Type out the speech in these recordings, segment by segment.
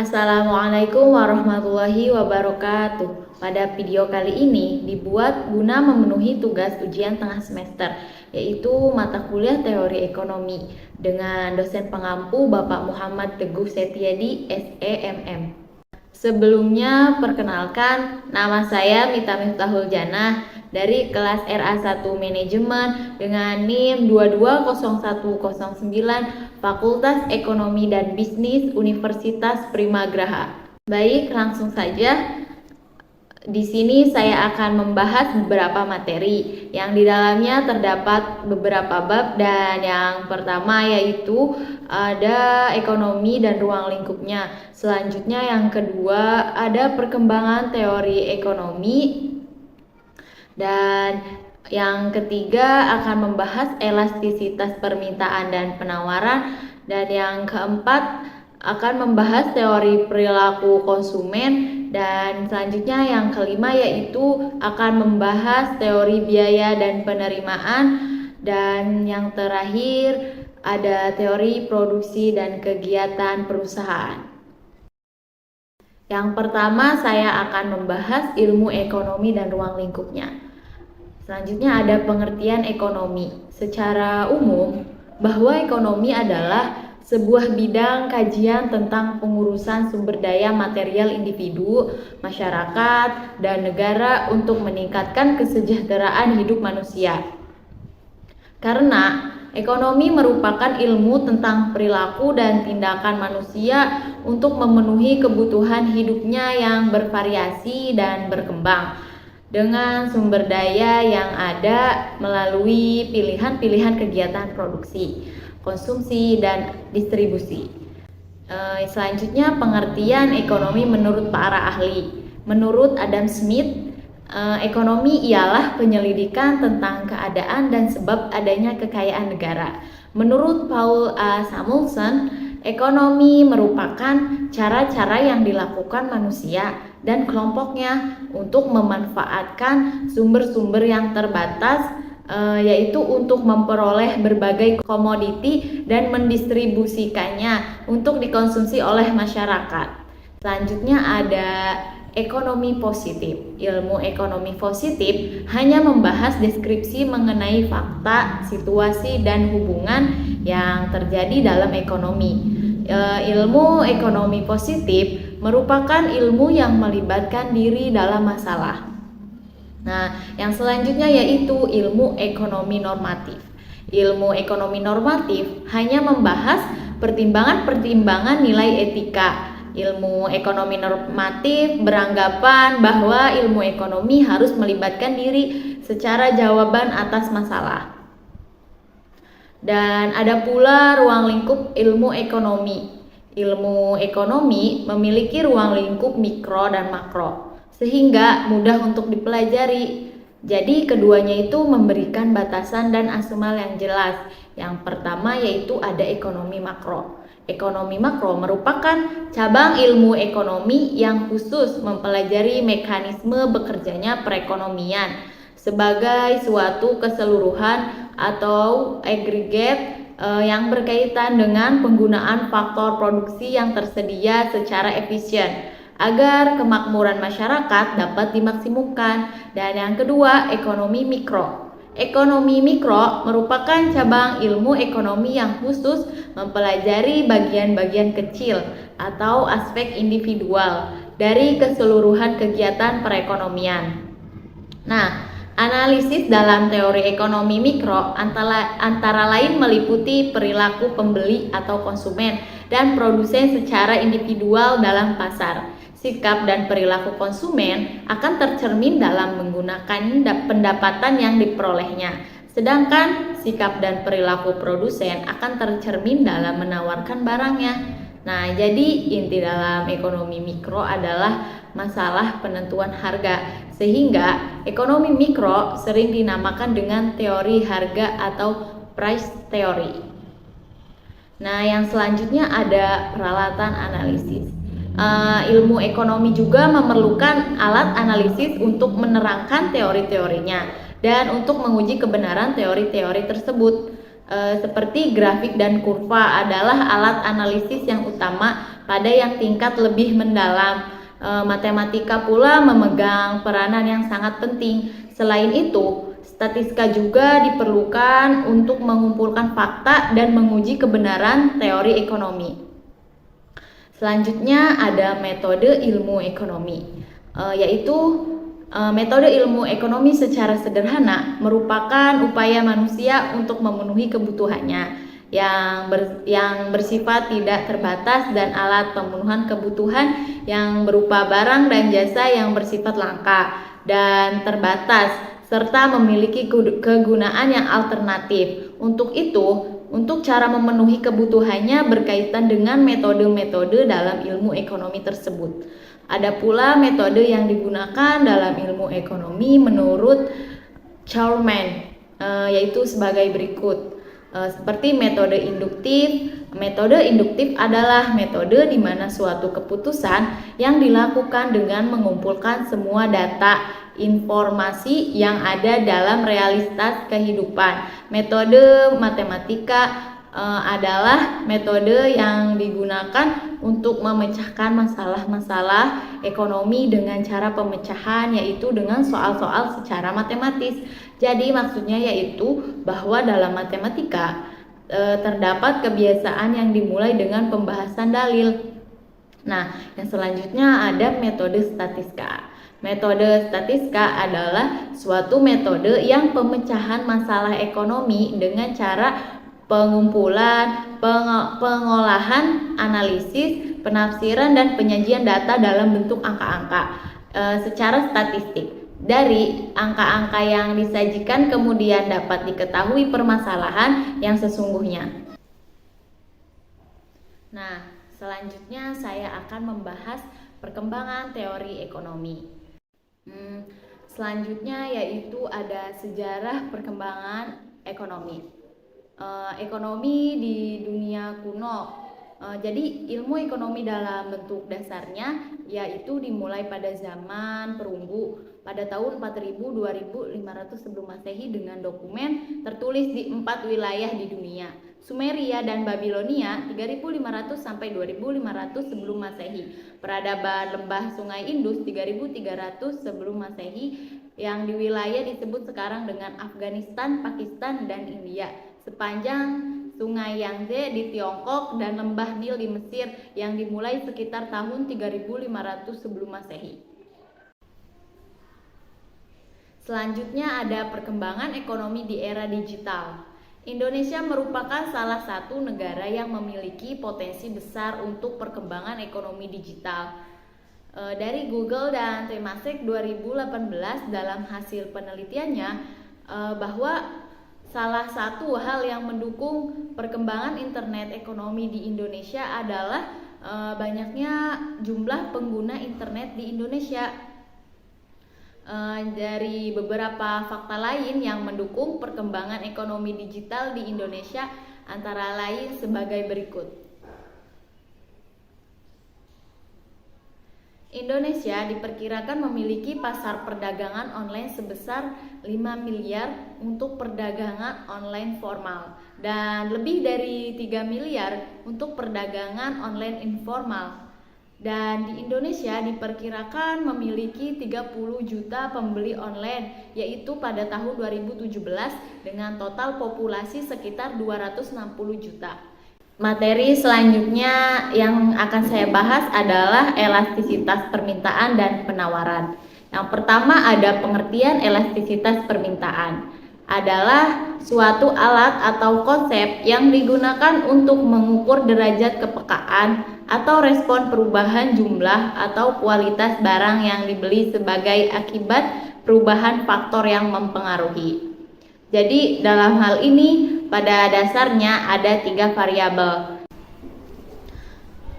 Assalamualaikum warahmatullahi wabarakatuh. Pada video kali ini dibuat guna memenuhi tugas ujian tengah semester, yaitu mata kuliah teori ekonomi dengan dosen pengampu Bapak Muhammad Teguh Setiadi, SEMM. Sebelumnya perkenalkan, nama saya Mita Miftahul Janah dari kelas RA1 Manajemen dengan NIM 220109 Fakultas Ekonomi dan Bisnis Universitas Primagraha. Baik, langsung saja. Di sini saya akan membahas beberapa materi yang di dalamnya terdapat beberapa bab, dan yang pertama yaitu ada ekonomi dan ruang lingkupnya. Selanjutnya yang kedua ada perkembangan teori ekonomi, dan yang ketiga akan membahas elastisitas permintaan dan penawaran, dan yang keempat akan membahas teori perilaku konsumen, dan selanjutnya yang kelima yaitu akan membahas teori biaya dan penerimaan, dan yang terakhir ada teori produksi dan kegiatan perusahaan. Yang pertama saya akan membahas ilmu ekonomi dan ruang lingkupnya. Selanjutnya ada pengertian ekonomi. Secara umum, bahwa ekonomi adalah sebuah bidang kajian tentang pengurusan sumber daya material individu, masyarakat, dan negara untuk meningkatkan kesejahteraan hidup manusia. Karena ekonomi merupakan ilmu tentang perilaku dan tindakan manusia untuk memenuhi kebutuhan hidupnya yang bervariasi dan berkembang dengan sumber daya yang ada melalui pilihan-pilihan kegiatan produksi, konsumsi, dan distribusi. Selanjutnya pengertian ekonomi menurut para ahli. Menurut Adam Smith, ekonomi ialah penyelidikan tentang keadaan dan sebab adanya kekayaan negara. Menurut Paul A. Samuelson, ekonomi merupakan cara-cara yang dilakukan manusia dan kelompoknya untuk memanfaatkan sumber-sumber yang terbatas, yaitu untuk memperoleh berbagai komoditi dan mendistribusikannya untuk dikonsumsi oleh masyarakat. Selanjutnya ada ekonomi positif. Ilmu ekonomi positif hanya membahas deskripsi mengenai fakta, situasi, dan hubungan yang terjadi dalam ekonomi. Ilmu ekonomi positif merupakan ilmu yang melibatkan diri dalam masalah. Nah, yang selanjutnya yaitu ilmu ekonomi normatif. Ilmu ekonomi normatif hanya membahas pertimbangan-pertimbangan nilai etika. Ilmu ekonomi normatif beranggapan bahwa ilmu ekonomi harus melibatkan diri secara jawaban atas masalah. Dan ada pula ruang lingkup ilmu ekonomi. Ilmu ekonomi memiliki ruang lingkup mikro dan makro, sehingga mudah untuk dipelajari. Jadi keduanya itu memberikan batasan dan asmal yang jelas. Yang pertama yaitu ada ekonomi makro. Ekonomi makro merupakan cabang ilmu ekonomi yang khusus mempelajari mekanisme bekerjanya perekonomian sebagai suatu keseluruhan atau agregat yang berkaitan dengan penggunaan faktor produksi yang tersedia secara efisien agar kemakmuran masyarakat dapat dimaksimumkan. Dan yang kedua, ekonomi mikro. Ekonomi mikro merupakan cabang ilmu ekonomi yang khusus mempelajari bagian-bagian kecil atau aspek individual dari keseluruhan kegiatan perekonomian. Nah, analisis dalam teori ekonomi mikro antara lain meliputi perilaku pembeli atau konsumen dan produsen secara individual dalam pasar. Sikap dan perilaku konsumen akan tercermin dalam menggunakan pendapatan yang diperolehnya, sedangkan sikap dan perilaku produsen akan tercermin dalam menawarkan barangnya. Nah, jadi inti dalam ekonomi mikro adalah masalah penentuan harga, sehingga ekonomi mikro sering dinamakan dengan teori harga atau price theory. Nah, yang selanjutnya ada peralatan analisis. Ilmu ekonomi juga memerlukan alat analisis untuk menerangkan teori-teorinya dan untuk menguji kebenaran teori-teori tersebut. seperti grafik dan kurva adalah alat analisis yang utama pada yang tingkat lebih mendalam. Matematika pula memegang peranan yang sangat penting. Selain itu, statistika juga diperlukan untuk mengumpulkan fakta dan menguji kebenaran teori ekonomi. Selanjutnya ada metode ilmu ekonomi, yaitu metode ilmu ekonomi secara sederhana merupakan upaya manusia untuk memenuhi kebutuhannya yang bersifat tidak terbatas dan alat pemenuhan kebutuhan yang berupa barang dan jasa yang bersifat langka dan terbatas serta memiliki kegunaan yang alternatif. Untuk itu, untuk cara memenuhi kebutuhannya berkaitan dengan metode-metode dalam ilmu ekonomi tersebut. Ada pula metode yang digunakan dalam ilmu ekonomi menurut Charman, yaitu sebagai berikut. Seperti metode induktif. Metode induktif adalah metode di mana suatu keputusan yang dilakukan dengan mengumpulkan semua data informasi yang ada dalam realitas kehidupan. Metode matematika adalah metode yang digunakan untuk memecahkan masalah-masalah ekonomi dengan cara pemecahan, yaitu dengan soal-soal secara matematis. Jadi maksudnya yaitu bahwa dalam matematika terdapat kebiasaan yang dimulai dengan pembahasan dalil. Nah, yang selanjutnya ada metode statistika. Metode statistika adalah suatu metode yang pemecahan masalah ekonomi dengan cara pengumpulan, pengolahan, analisis, penafsiran, dan penyajian data dalam bentuk angka-angka secara statistik. Dari angka-angka yang disajikan kemudian dapat diketahui permasalahan yang sesungguhnya. Nah, selanjutnya saya akan membahas perkembangan teori ekonomi. Selanjutnya yaitu ada sejarah perkembangan ekonomi. Ekonomi di dunia kuno. Jadi ilmu ekonomi dalam bentuk dasarnya yaitu dimulai pada zaman perunggu pada tahun 4000-2500 sebelum Masehi dengan dokumen tertulis di 4 wilayah di dunia, Sumeria dan Babilonia 3500 sampai 2500 sebelum Masehi, peradaban lembah Sungai Indus 3300 sebelum Masehi yang di wilayah disebut sekarang dengan Afghanistan, Pakistan, dan India, sepanjang Sungai Yangtze di Tiongkok dan lembah Nil di Mesir yang dimulai sekitar tahun 3500 sebelum Masehi. Selanjutnya ada perkembangan ekonomi di era digital. Indonesia merupakan salah satu negara yang memiliki potensi besar untuk perkembangan ekonomi digital. Dari Google dan Temasek 2018 dalam hasil penelitiannya bahwa salah satu hal yang mendukung perkembangan internet ekonomi di Indonesia adalah banyaknya jumlah pengguna internet di Indonesia. Dari beberapa fakta lain yang mendukung perkembangan ekonomi digital di Indonesia antara lain sebagai berikut. Indonesia diperkirakan memiliki pasar perdagangan online sebesar 5 miliar untuk perdagangan online formal dan lebih dari 3 miliar untuk perdagangan online informal. Dan di Indonesia diperkirakan memiliki 30 juta pembeli online, yaitu pada tahun 2017 dengan total populasi sekitar 260 juta. Materi selanjutnya yang akan saya bahas adalah elastisitas permintaan dan penawaran. Yang pertama ada pengertian elastisitas permintaan. Adalah suatu alat atau konsep yang digunakan untuk mengukur derajat kepekaan atau respon perubahan jumlah atau kualitas barang yang dibeli sebagai akibat perubahan faktor yang mempengaruhi. Jadi dalam hal ini pada dasarnya ada 3 variabel.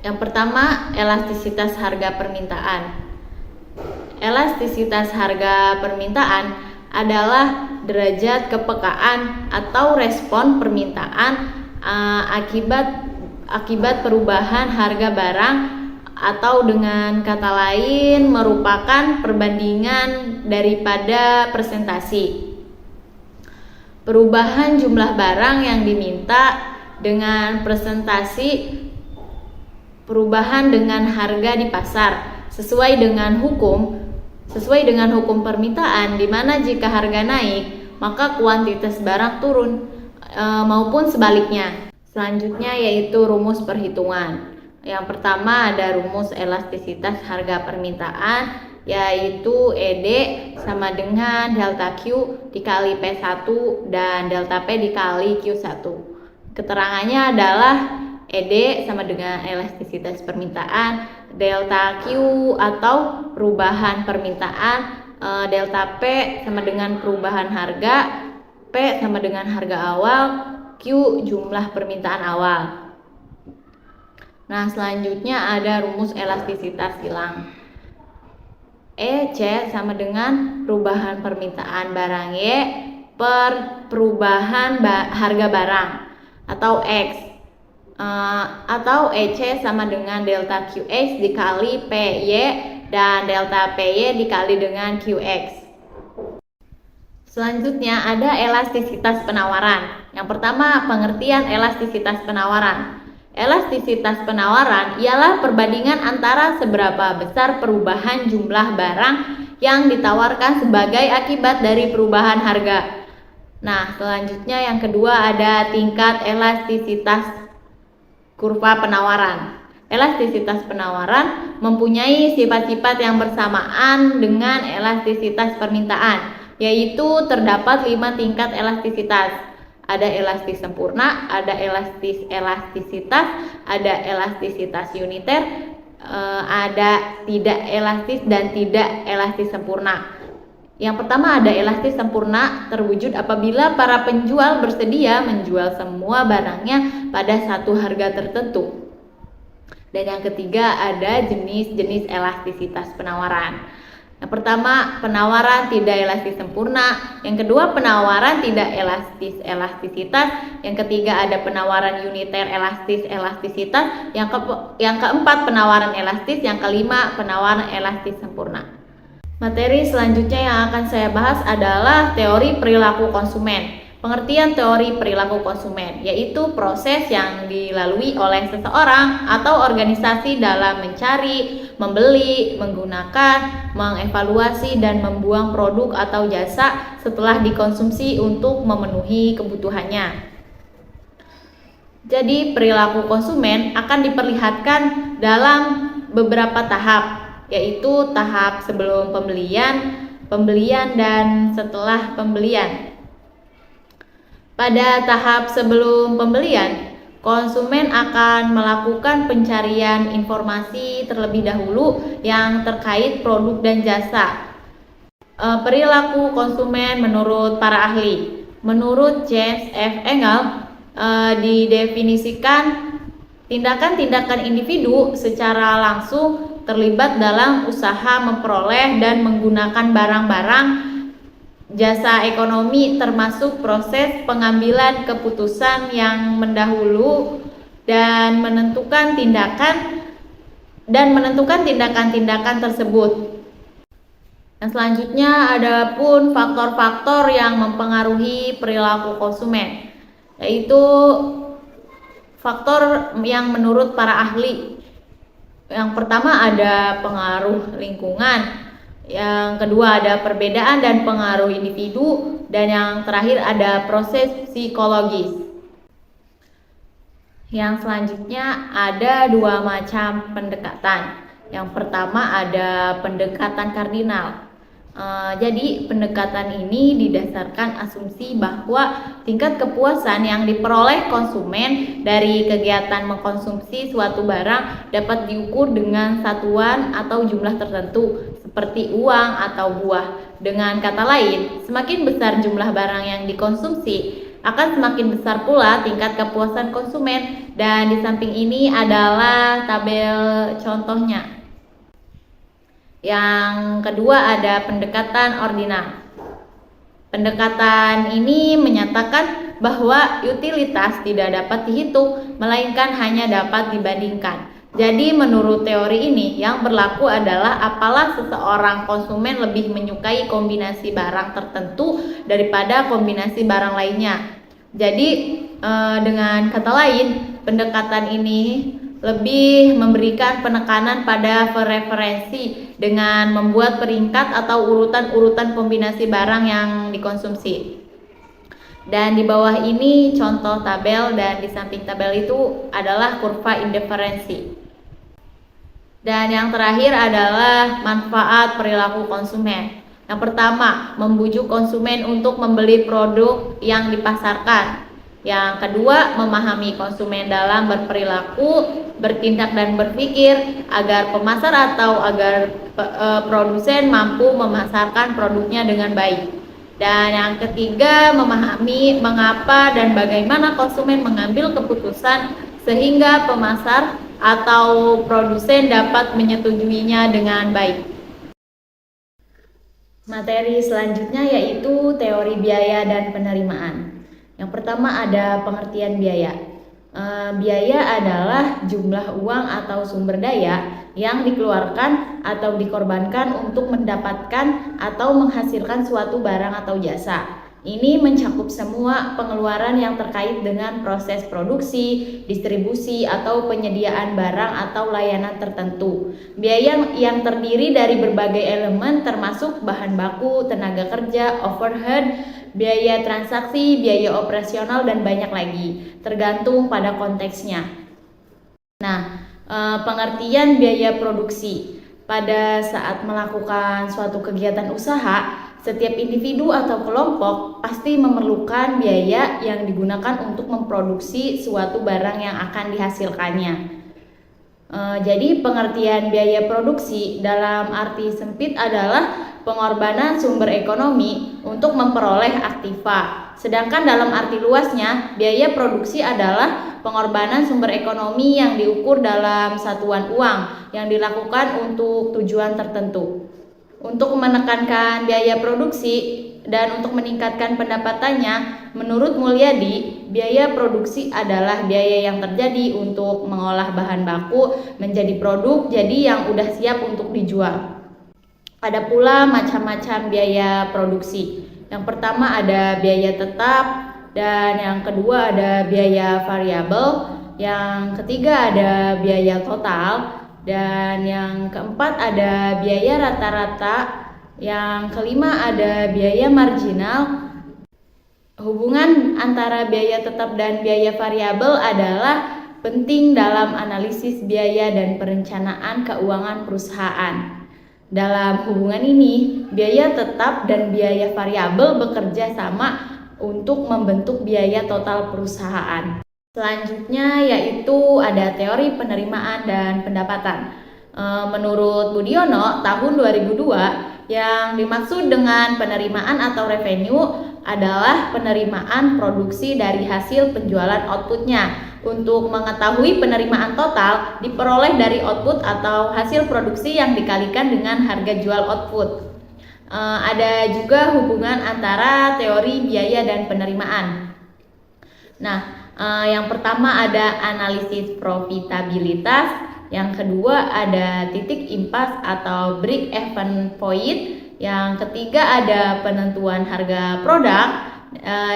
Yang pertama, elastisitas harga permintaan. Elastisitas harga permintaan adalah derajat kepekaan atau respon permintaan akibat perubahan harga barang, atau dengan kata lain merupakan perbandingan daripada presentasi. perubahan jumlah barang yang diminta dengan presentasi perubahan dengan harga di pasar sesuai dengan hukum permintaan, di mana jika harga naik maka kuantitas barang turun maupun sebaliknya. Selanjutnya yaitu rumus perhitungan. Yang pertama ada rumus elastisitas harga permintaan, yaitu ED sama dengan delta Q dikali P1 dan delta P dikali Q1. Keterangannya adalah ED sama dengan elastisitas permintaan, delta Q atau perubahan permintaan, delta P sama dengan perubahan harga, P sama dengan harga awal, Q jumlah permintaan awal. Nah, selanjutnya ada rumus elastisitas silang. EC sama dengan perubahan permintaan barang Y per perubahan harga barang atau X, atau EC sama dengan delta QX dikali PY dan delta PY dikali dengan QX. Selanjutnya ada elastisitas penawaran. Yang pertama, pengertian elastisitas penawaran. Elastisitas penawaran ialah perbandingan antara seberapa besar perubahan jumlah barang yang ditawarkan sebagai akibat dari perubahan harga. Nah, selanjutnya yang kedua ada tingkat elastisitas kurva penawaran. Elastisitas penawaran mempunyai sifat-sifat yang bersamaan dengan elastisitas permintaan, yaitu terdapat 5 tingkat elastisitas. Ada elastis sempurna, ada elastisitas, ada elastisitas uniter, ada tidak elastis dan tidak elastis sempurna. Yang pertama ada elastis sempurna, terwujud apabila para penjual bersedia menjual semua barangnya pada satu harga tertentu. Dan yang ketiga ada jenis-jenis elastisitas penawaran. Yang pertama, penawaran tidak elastis sempurna. Yang kedua, penawaran tidak elastisitas. Yang ketiga, ada penawaran uniter elastisitas. Yang keempat, penawaran elastis. Yang kelima, penawaran elastis sempurna. Materi selanjutnya yang akan saya bahas adalah teori perilaku konsumen. Pengertian teori perilaku konsumen yaitu proses yang dilalui oleh seseorang atau organisasi dalam mencari, membeli, menggunakan, mengevaluasi, dan membuang produk atau jasa setelah dikonsumsi untuk memenuhi kebutuhannya. Jadi perilaku konsumen akan diperlihatkan dalam beberapa tahap, yaitu tahap sebelum pembelian, dan setelah pembelian. Pada tahap sebelum pembelian, konsumen akan melakukan pencarian informasi terlebih dahulu yang terkait produk dan jasa. Perilaku konsumen menurut para ahli. Menurut James F. Engel, didefinisikan tindakan-tindakan individu secara langsung terlibat dalam usaha memperoleh dan menggunakan barang-barang jasa ekonomi, termasuk proses pengambilan keputusan yang mendahulu dan menentukan tindakan-tindakan tersebut. Dan selanjutnya ada pun faktor-faktor yang mempengaruhi perilaku konsumen, yaitu faktor yang menurut para ahli. Yang pertama ada pengaruh lingkungan. Yang kedua ada perbedaan dan pengaruh individu, dan yang terakhir ada proses psikologis. Yang selanjutnya ada 2 macam pendekatan. Yang pertama ada pendekatan kardinal. Jadi pendekatan ini didasarkan asumsi bahwa tingkat kepuasan yang diperoleh konsumen dari kegiatan mengkonsumsi suatu barang dapat diukur dengan satuan atau jumlah tertentu seperti uang atau buah. Dengan kata lain, semakin besar jumlah barang yang dikonsumsi, akan semakin besar pula tingkat kepuasan konsumen. Dan di samping ini adalah tabel contohnya. Yang kedua ada pendekatan ordinal. Pendekatan ini menyatakan bahwa utilitas tidak dapat dihitung, melainkan hanya dapat dibandingkan. Jadi menurut teori ini yang berlaku adalah apalah seseorang konsumen lebih menyukai kombinasi barang tertentu daripada kombinasi barang lainnya. Jadi dengan kata lain, pendekatan ini lebih memberikan penekanan pada preferensi dengan membuat peringkat atau urutan-urutan kombinasi barang yang dikonsumsi. Dan di bawah ini contoh tabel, dan di samping tabel itu adalah kurva indiferensi. Dan yang terakhir adalah manfaat perilaku konsumen. Yang pertama, membujuk konsumen untuk membeli produk yang dipasarkan. Yang kedua, memahami konsumen dalam berperilaku, bertindak dan berpikir agar pemasar atau agar produsen mampu memasarkan produknya dengan baik. Dan yang ketiga, memahami mengapa dan bagaimana konsumen mengambil keputusan sehingga pemasar atau produsen dapat menyetujuinya dengan baik. Materi selanjutnya yaitu teori biaya dan penerimaan. Yang pertama ada pengertian biaya. Biaya adalah jumlah uang atau sumber daya yang dikeluarkan atau dikorbankan untuk mendapatkan atau menghasilkan suatu barang atau jasa. Ini mencakup semua pengeluaran yang terkait dengan proses produksi, distribusi, atau penyediaan barang atau layanan tertentu. Biaya yang terdiri dari berbagai elemen termasuk bahan baku, tenaga kerja, overhead, biaya transaksi, biaya operasional, dan banyak lagi, tergantung pada konteksnya. Nah, pengertian biaya produksi. Pada saat melakukan suatu kegiatan usaha, setiap individu atau kelompok pasti memerlukan biaya yang digunakan untuk memproduksi suatu barang yang akan dihasilkannya. Jadi pengertian biaya produksi dalam arti sempit adalah pengorbanan sumber ekonomi untuk memperoleh aktiva. Sedangkan dalam arti luasnya, biaya produksi adalah pengorbanan sumber ekonomi yang diukur dalam satuan uang yang dilakukan untuk tujuan tertentu. Untuk menekankan biaya produksi dan untuk meningkatkan pendapatannya, menurut Mulyadi, biaya produksi adalah biaya yang terjadi untuk mengolah bahan baku menjadi produk jadi yang udah siap untuk dijual. Ada pula macam-macam biaya produksi. Yang pertama ada biaya tetap, dan yang kedua ada biaya variabel, yang ketiga ada biaya total, dan yang keempat ada biaya rata-rata, yang kelima ada biaya marginal. Hubungan antara biaya tetap dan biaya variabel adalah penting dalam analisis biaya dan perencanaan keuangan perusahaan. Dalam hubungan ini, biaya tetap dan biaya variabel bekerja sama untuk membentuk biaya total perusahaan. Selanjutnya yaitu ada teori penerimaan dan pendapatan. Menurut Budiono, tahun 2002, yang dimaksud dengan penerimaan atau revenue adalah penerimaan produksi dari hasil penjualan outputnya. Untuk mengetahui penerimaan total diperoleh dari output atau hasil produksi yang dikalikan dengan harga jual output. Ada juga hubungan antara teori biaya dan penerimaan. Nah, yang pertama ada analisis profitabilitas, yang kedua ada titik impas atau break even point, yang ketiga ada penentuan harga produk,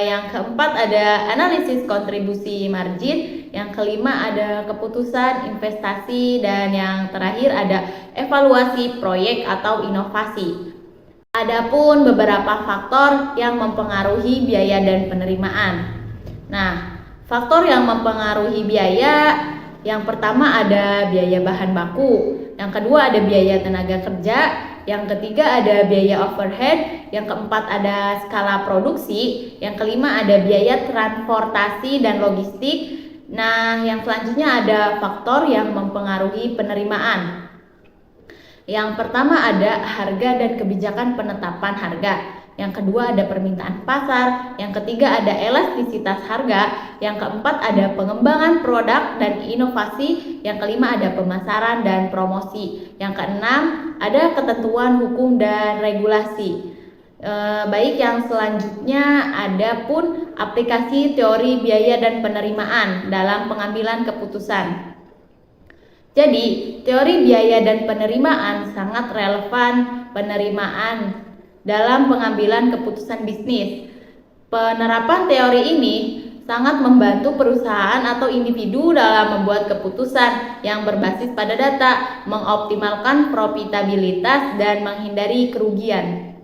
yang keempat ada analisis kontribusi margin, yang kelima ada keputusan investasi, dan yang terakhir ada evaluasi proyek atau inovasi. Adapun beberapa faktor yang mempengaruhi biaya dan penerimaan. Nah, faktor yang mempengaruhi biaya, yang pertama ada biaya bahan baku, yang kedua ada biaya tenaga kerja, yang ketiga ada biaya overhead, yang keempat ada skala produksi, yang kelima ada biaya transportasi dan logistik. Nah, yang selanjutnya ada faktor yang mempengaruhi penerimaan. Yang pertama ada harga dan kebijakan penetapan harga. Yang kedua ada permintaan pasar, yang ketiga ada elastisitas harga, yang keempat ada pengembangan produk dan inovasi, yang kelima ada pemasaran dan promosi, yang keenam ada ketentuan hukum dan regulasi. Baik, yang selanjutnya ada pun aplikasi teori biaya dan penerimaan dalam pengambilan keputusan. Jadi, teori biaya dan penerimaan sangat relevan penerimaan dalam pengambilan keputusan bisnis. Penerapan teori ini sangat membantu perusahaan atau individu dalam membuat keputusan yang berbasis pada data, mengoptimalkan profitabilitas, dan menghindari kerugian.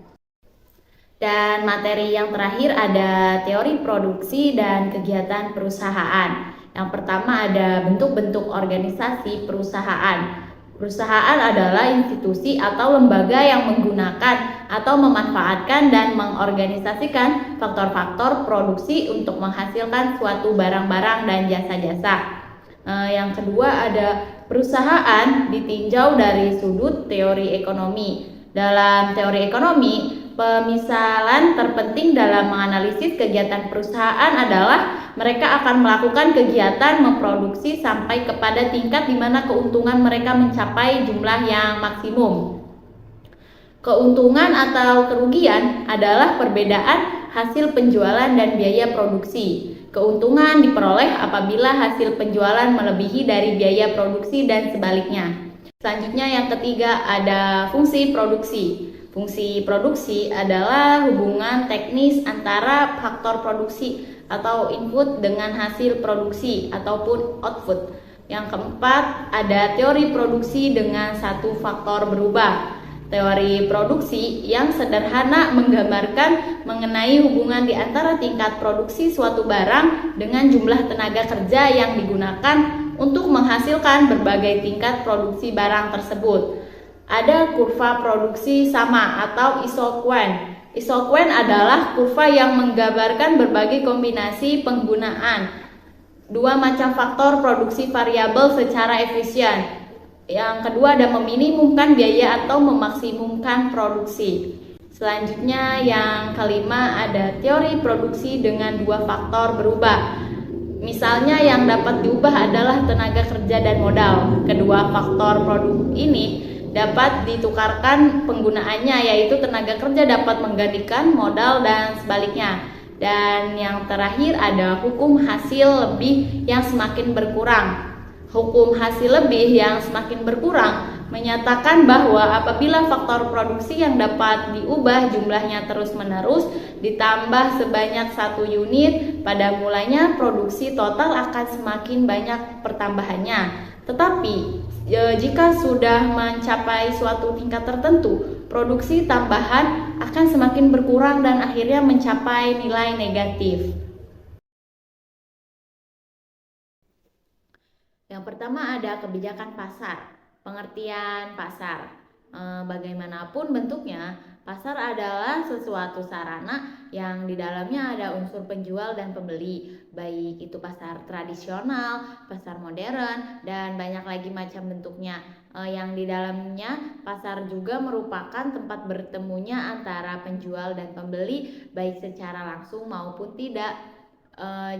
Dan materi yang terakhir ada teori produksi dan kegiatan perusahaan. Yang pertama ada bentuk-bentuk organisasi perusahaan. Perusahaan adalah institusi atau lembaga yang menggunakan atau memanfaatkan dan mengorganisasikan faktor-faktor produksi untuk menghasilkan suatu barang-barang dan jasa-jasa. Yang kedua ada perusahaan ditinjau dari sudut teori ekonomi. Dalam teori ekonomi, pemisalan terpenting dalam menganalisis kegiatan perusahaan adalah mereka akan melakukan kegiatan memproduksi sampai kepada tingkat di mana keuntungan mereka mencapai jumlah yang maksimum. Keuntungan atau kerugian adalah perbedaan hasil penjualan dan biaya produksi. Keuntungan diperoleh apabila hasil penjualan melebihi dari biaya produksi dan sebaliknya. Selanjutnya yang ketiga ada fungsi produksi. Fungsi produksi adalah hubungan teknis antara faktor produksi atau input dengan hasil produksi ataupun output. Yang keempat ada teori produksi dengan satu faktor berubah. Teori produksi yang sederhana menggambarkan mengenai hubungan di antara tingkat produksi suatu barang dengan jumlah tenaga kerja yang digunakan untuk menghasilkan berbagai tingkat produksi barang tersebut. Ada kurva produksi sama atau isoquen. Isoquen adalah kurva yang menggambarkan berbagai kombinasi penggunaan dua macam faktor produksi variabel secara efisien. Yang kedua ada meminimumkan biaya atau memaksimumkan produksi. Selanjutnya yang kelima ada teori produksi dengan dua faktor berubah. Misalnya yang dapat diubah adalah tenaga kerja dan modal. Kedua faktor produk ini dapat ditukarkan penggunaannya, yaitu tenaga kerja dapat menggantikan modal dan sebaliknya. Dan yang terakhir ada hukum hasil lebih yang semakin berkurang. Hukum hasil lebih yang semakin berkurang menyatakan bahwa apabila faktor produksi yang dapat diubah jumlahnya terus-menerus ditambah sebanyak 1 unit, pada mulanya produksi total akan semakin banyak pertambahannya. Tetapi jika sudah mencapai suatu tingkat tertentu, produksi tambahan akan semakin berkurang dan akhirnya mencapai nilai negatif. Yang pertama ada kebijakan pasar. Pengertian pasar. Bagaimanapun bentuknya, pasar adalah sesuatu sarana yang di dalamnya ada unsur penjual dan pembeli, baik itu pasar tradisional, pasar modern, dan banyak lagi macam bentuknya. Yang di dalamnya pasar juga merupakan tempat bertemunya antara penjual dan pembeli, baik secara langsung maupun tidak.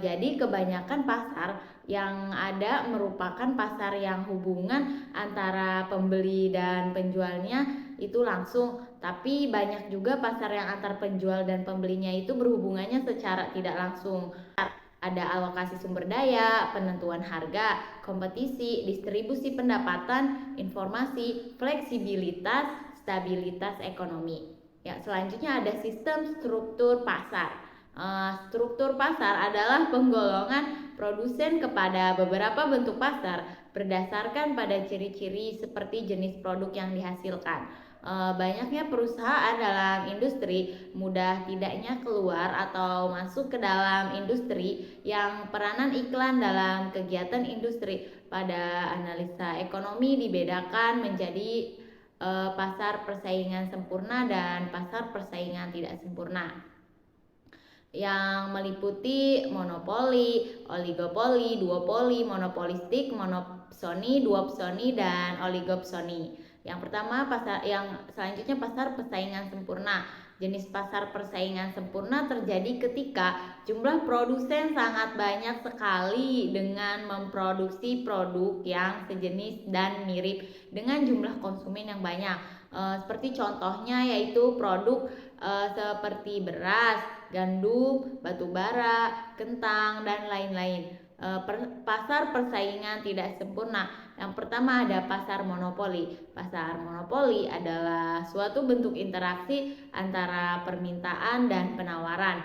Jadi kebanyakan pasar yang ada merupakan pasar yang hubungan antara pembeli dan penjualnya itu langsung, tapi banyak juga pasar yang antar penjual dan pembelinya itu berhubungannya secara tidak langsung. Ada alokasi sumber daya, penentuan harga, kompetisi, distribusi pendapatan, informasi, fleksibilitas, stabilitas ekonomi. Ya, selanjutnya ada sistem struktur pasar. Struktur pasar adalah penggolongan produsen kepada beberapa bentuk pasar berdasarkan pada ciri-ciri seperti jenis produk yang dihasilkan. Banyaknya perusahaan dalam industri, mudah tidaknya keluar atau masuk ke dalam industri, yang peranan iklan dalam kegiatan industri. Pada analisa ekonomi dibedakan menjadi pasar persaingan sempurna dan pasar persaingan tidak sempurna, yang meliputi monopoli, oligopoli, duopoli, monopolistik, monopsoni, duopsoni, dan oligopsoni. Yang pertama selanjutnya pasar persaingan sempurna. Jenis pasar persaingan sempurna terjadi ketika jumlah produsen sangat banyak sekali dengan memproduksi produk yang sejenis dan mirip dengan jumlah konsumen yang banyak. Seperti contohnya yaitu produk seperti beras, gandum, batu bara, kentang, dan lain-lain. Pasar persaingan tidak sempurna Yang pertama ada pasar monopoli. Pasar monopoli adalah suatu bentuk interaksi antara permintaan dan penawaran,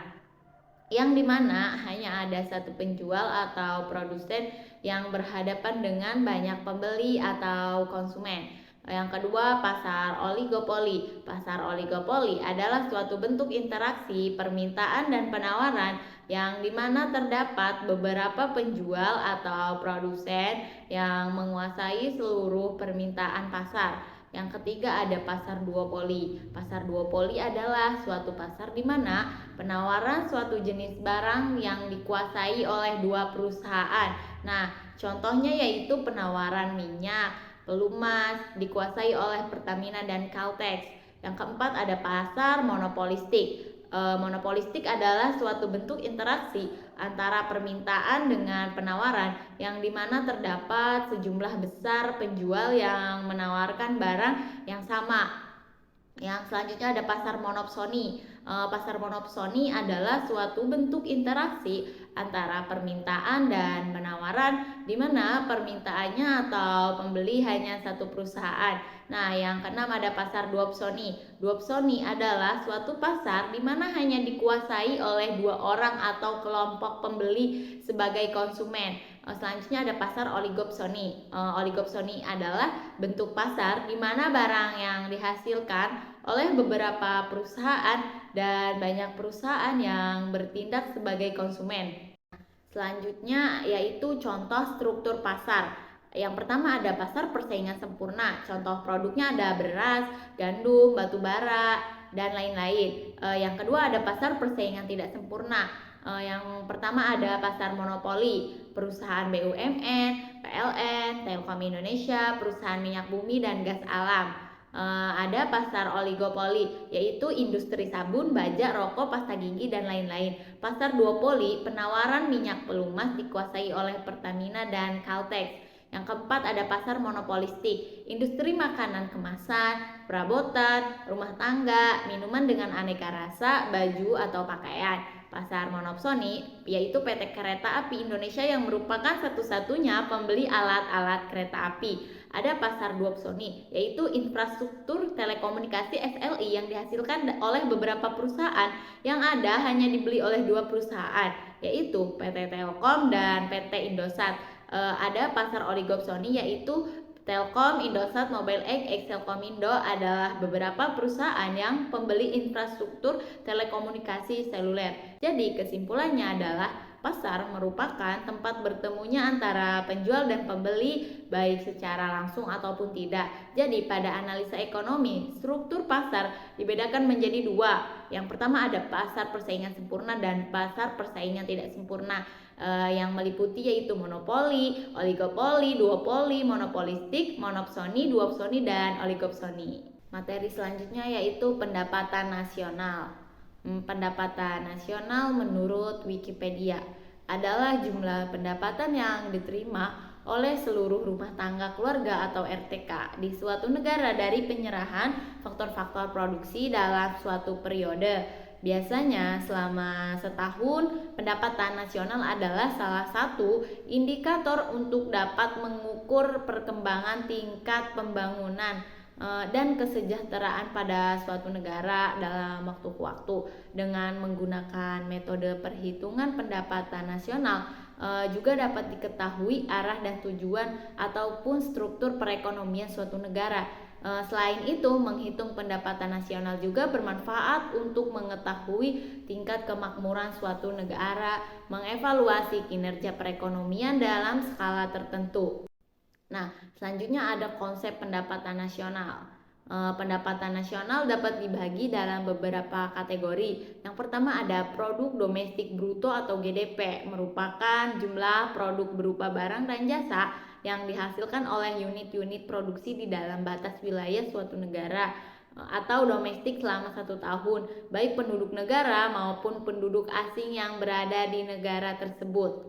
yang dimana hanya ada satu penjual atau produsen yang berhadapan dengan banyak pembeli atau konsumen. Yang kedua, pasar oligopoli. Pasar oligopoli adalah suatu bentuk interaksi permintaan dan penawaran yang dimana terdapat beberapa penjual atau produsen yang menguasai seluruh permintaan pasar. Yang ketiga ada pasar duopoli. Pasar duopoli adalah suatu pasar di mana penawaran suatu jenis barang yang dikuasai oleh dua perusahaan. Nah, contohnya yaitu penawaran minyak, pelumas dikuasai oleh Pertamina dan Caltex. Yang keempat ada pasar monopolistik. Monopolistik adalah suatu bentuk interaksi antara permintaan dengan penawaran yang dimana terdapat sejumlah besar penjual yang menawarkan barang yang sama. Yang selanjutnya ada pasar monopsoni. Pasar monopsoni adalah suatu bentuk interaksi antara permintaan dan penawaran di mana permintaannya atau pembeli hanya satu perusahaan. Nah, yang keenam ada pasar duopsoni. Duopsoni adalah suatu pasar di mana hanya dikuasai oleh dua orang atau kelompok pembeli sebagai konsumen. Selanjutnya ada pasar oligopsoni. Oligopsoni adalah bentuk pasar di mana barang yang dihasilkan oleh beberapa perusahaan dan banyak perusahaan yang bertindak sebagai konsumen. Selanjutnya yaitu contoh struktur pasar. Yang pertama ada pasar persaingan sempurna. Contoh produknya ada beras, gandum, batu bara, dan lain-lain. Yang kedua ada pasar persaingan tidak sempurna. Yang pertama ada pasar monopoli. Perusahaan BUMN, PLN, Telkom Indonesia, perusahaan minyak bumi dan gas alam. Ada pasar oligopoli, yaitu industri sabun, baja, rokok, pasta gigi, dan lain-lain. Pasar duopoli, penawaran minyak pelumas dikuasai oleh Pertamina dan Caltex. Yang keempat ada pasar monopolistik, industri makanan kemasan, perabotan, rumah tangga, minuman dengan aneka rasa, baju atau pakaian. Pasar monopsoni yaitu PT Kereta Api Indonesia yang merupakan satu-satunya pembeli alat-alat kereta api. Ada pasar duopsoni yaitu infrastruktur telekomunikasi SLI yang dihasilkan oleh beberapa perusahaan yang ada hanya dibeli oleh dua perusahaan, yaitu PT Telkom dan PT Indosat. Ada pasar oligopsoni yaitu Telkom, Indosat, Mobile X, Excelkomindo adalah beberapa perusahaan yang pembeli infrastruktur telekomunikasi seluler. Jadi kesimpulannya adalah pasar merupakan tempat bertemunya antara penjual dan pembeli baik secara langsung ataupun tidak. Jadi pada analisa ekonomi, struktur pasar dibedakan menjadi dua. Yang pertama ada pasar persaingan sempurna dan pasar persaingan tidak sempurna. Yang meliputi yaitu monopoli, oligopoli, duopoli, monopolistik, monopsoni, duopsoni, dan oligopsoni. Materi selanjutnya yaitu pendapatan nasional. Pendapatan nasional menurut Wikipedia adalah jumlah pendapatan yang diterima oleh seluruh rumah tangga keluarga atau RTK di suatu negara dari penyerahan faktor-faktor produksi dalam suatu periode. Biasanya selama setahun, pendapatan nasional adalah salah satu indikator untuk dapat mengukur perkembangan tingkat pembangunan dan kesejahteraan pada suatu negara dalam waktu ke waktu. Dengan menggunakan metode perhitungan pendapatan nasional juga dapat diketahui arah dan tujuan ataupun struktur perekonomian suatu negara. Selain itu, menghitung pendapatan nasional juga bermanfaat untuk mengetahui tingkat kemakmuran suatu negara, mengevaluasi kinerja perekonomian dalam skala tertentu. Nah, selanjutnya ada konsep pendapatan nasional. Pendapatan nasional dapat dibagi dalam beberapa kategori. Yang pertama ada produk domestik bruto atau GDP, merupakan jumlah produk berupa barang dan jasa yang dihasilkan oleh unit-unit produksi di dalam batas wilayah suatu negara atau domestik selama 1 tahun, baik penduduk negara maupun penduduk asing yang berada di negara tersebut.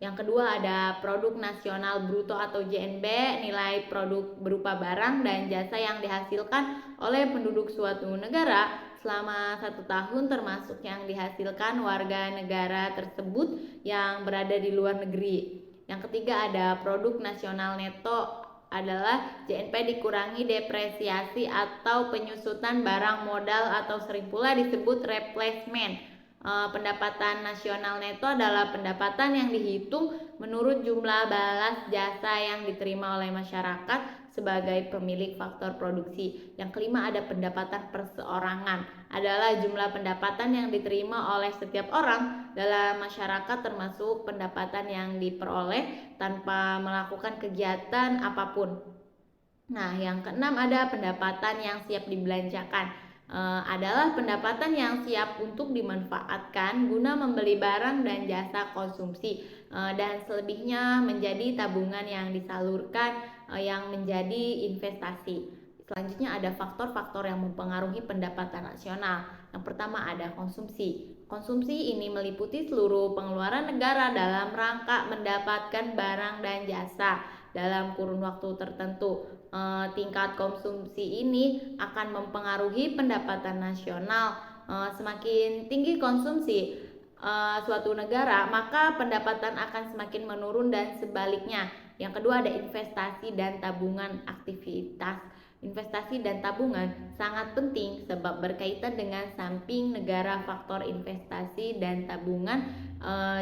Yang kedua ada produk nasional bruto atau JNB, nilai produk berupa barang dan jasa yang dihasilkan oleh penduduk suatu negara selama 1 tahun termasuk yang dihasilkan warga negara tersebut yang berada di luar negeri. Yang ketiga ada produk nasional neto adalah JNP dikurangi depresiasi atau penyusutan barang modal atau sering pula disebut replacement. Pendapatan nasional neto adalah pendapatan yang dihitung menurut jumlah balas jasa yang diterima oleh masyarakat sebagai pemilik faktor produksi. Yang kelima ada pendapatan perseorangan, adalah jumlah pendapatan yang diterima oleh setiap orang dalam masyarakat termasuk pendapatan yang diperoleh tanpa melakukan kegiatan apapun. Nah, yang keenam ada pendapatan yang siap dibelanjakan. Adalah pendapatan yang siap untuk dimanfaatkan guna membeli barang dan jasa konsumsi, dan selebihnya menjadi tabungan yang disalurkan yang menjadi investasi. Selanjutnya ada faktor-faktor yang mempengaruhi pendapatan nasional. Yang pertama ada konsumsi. Konsumsi ini meliputi seluruh pengeluaran negara dalam rangka mendapatkan barang dan jasa dalam kurun waktu tertentu. Tingkat konsumsi ini akan mempengaruhi pendapatan nasional. Semakin tinggi konsumsi suatu negara, maka pendapatan akan semakin menurun dan sebaliknya. Yang kedua ada investasi dan tabungan. Aktivitas investasi dan tabungan sangat penting sebab berkaitan dengan samping negara. Faktor investasi dan tabungan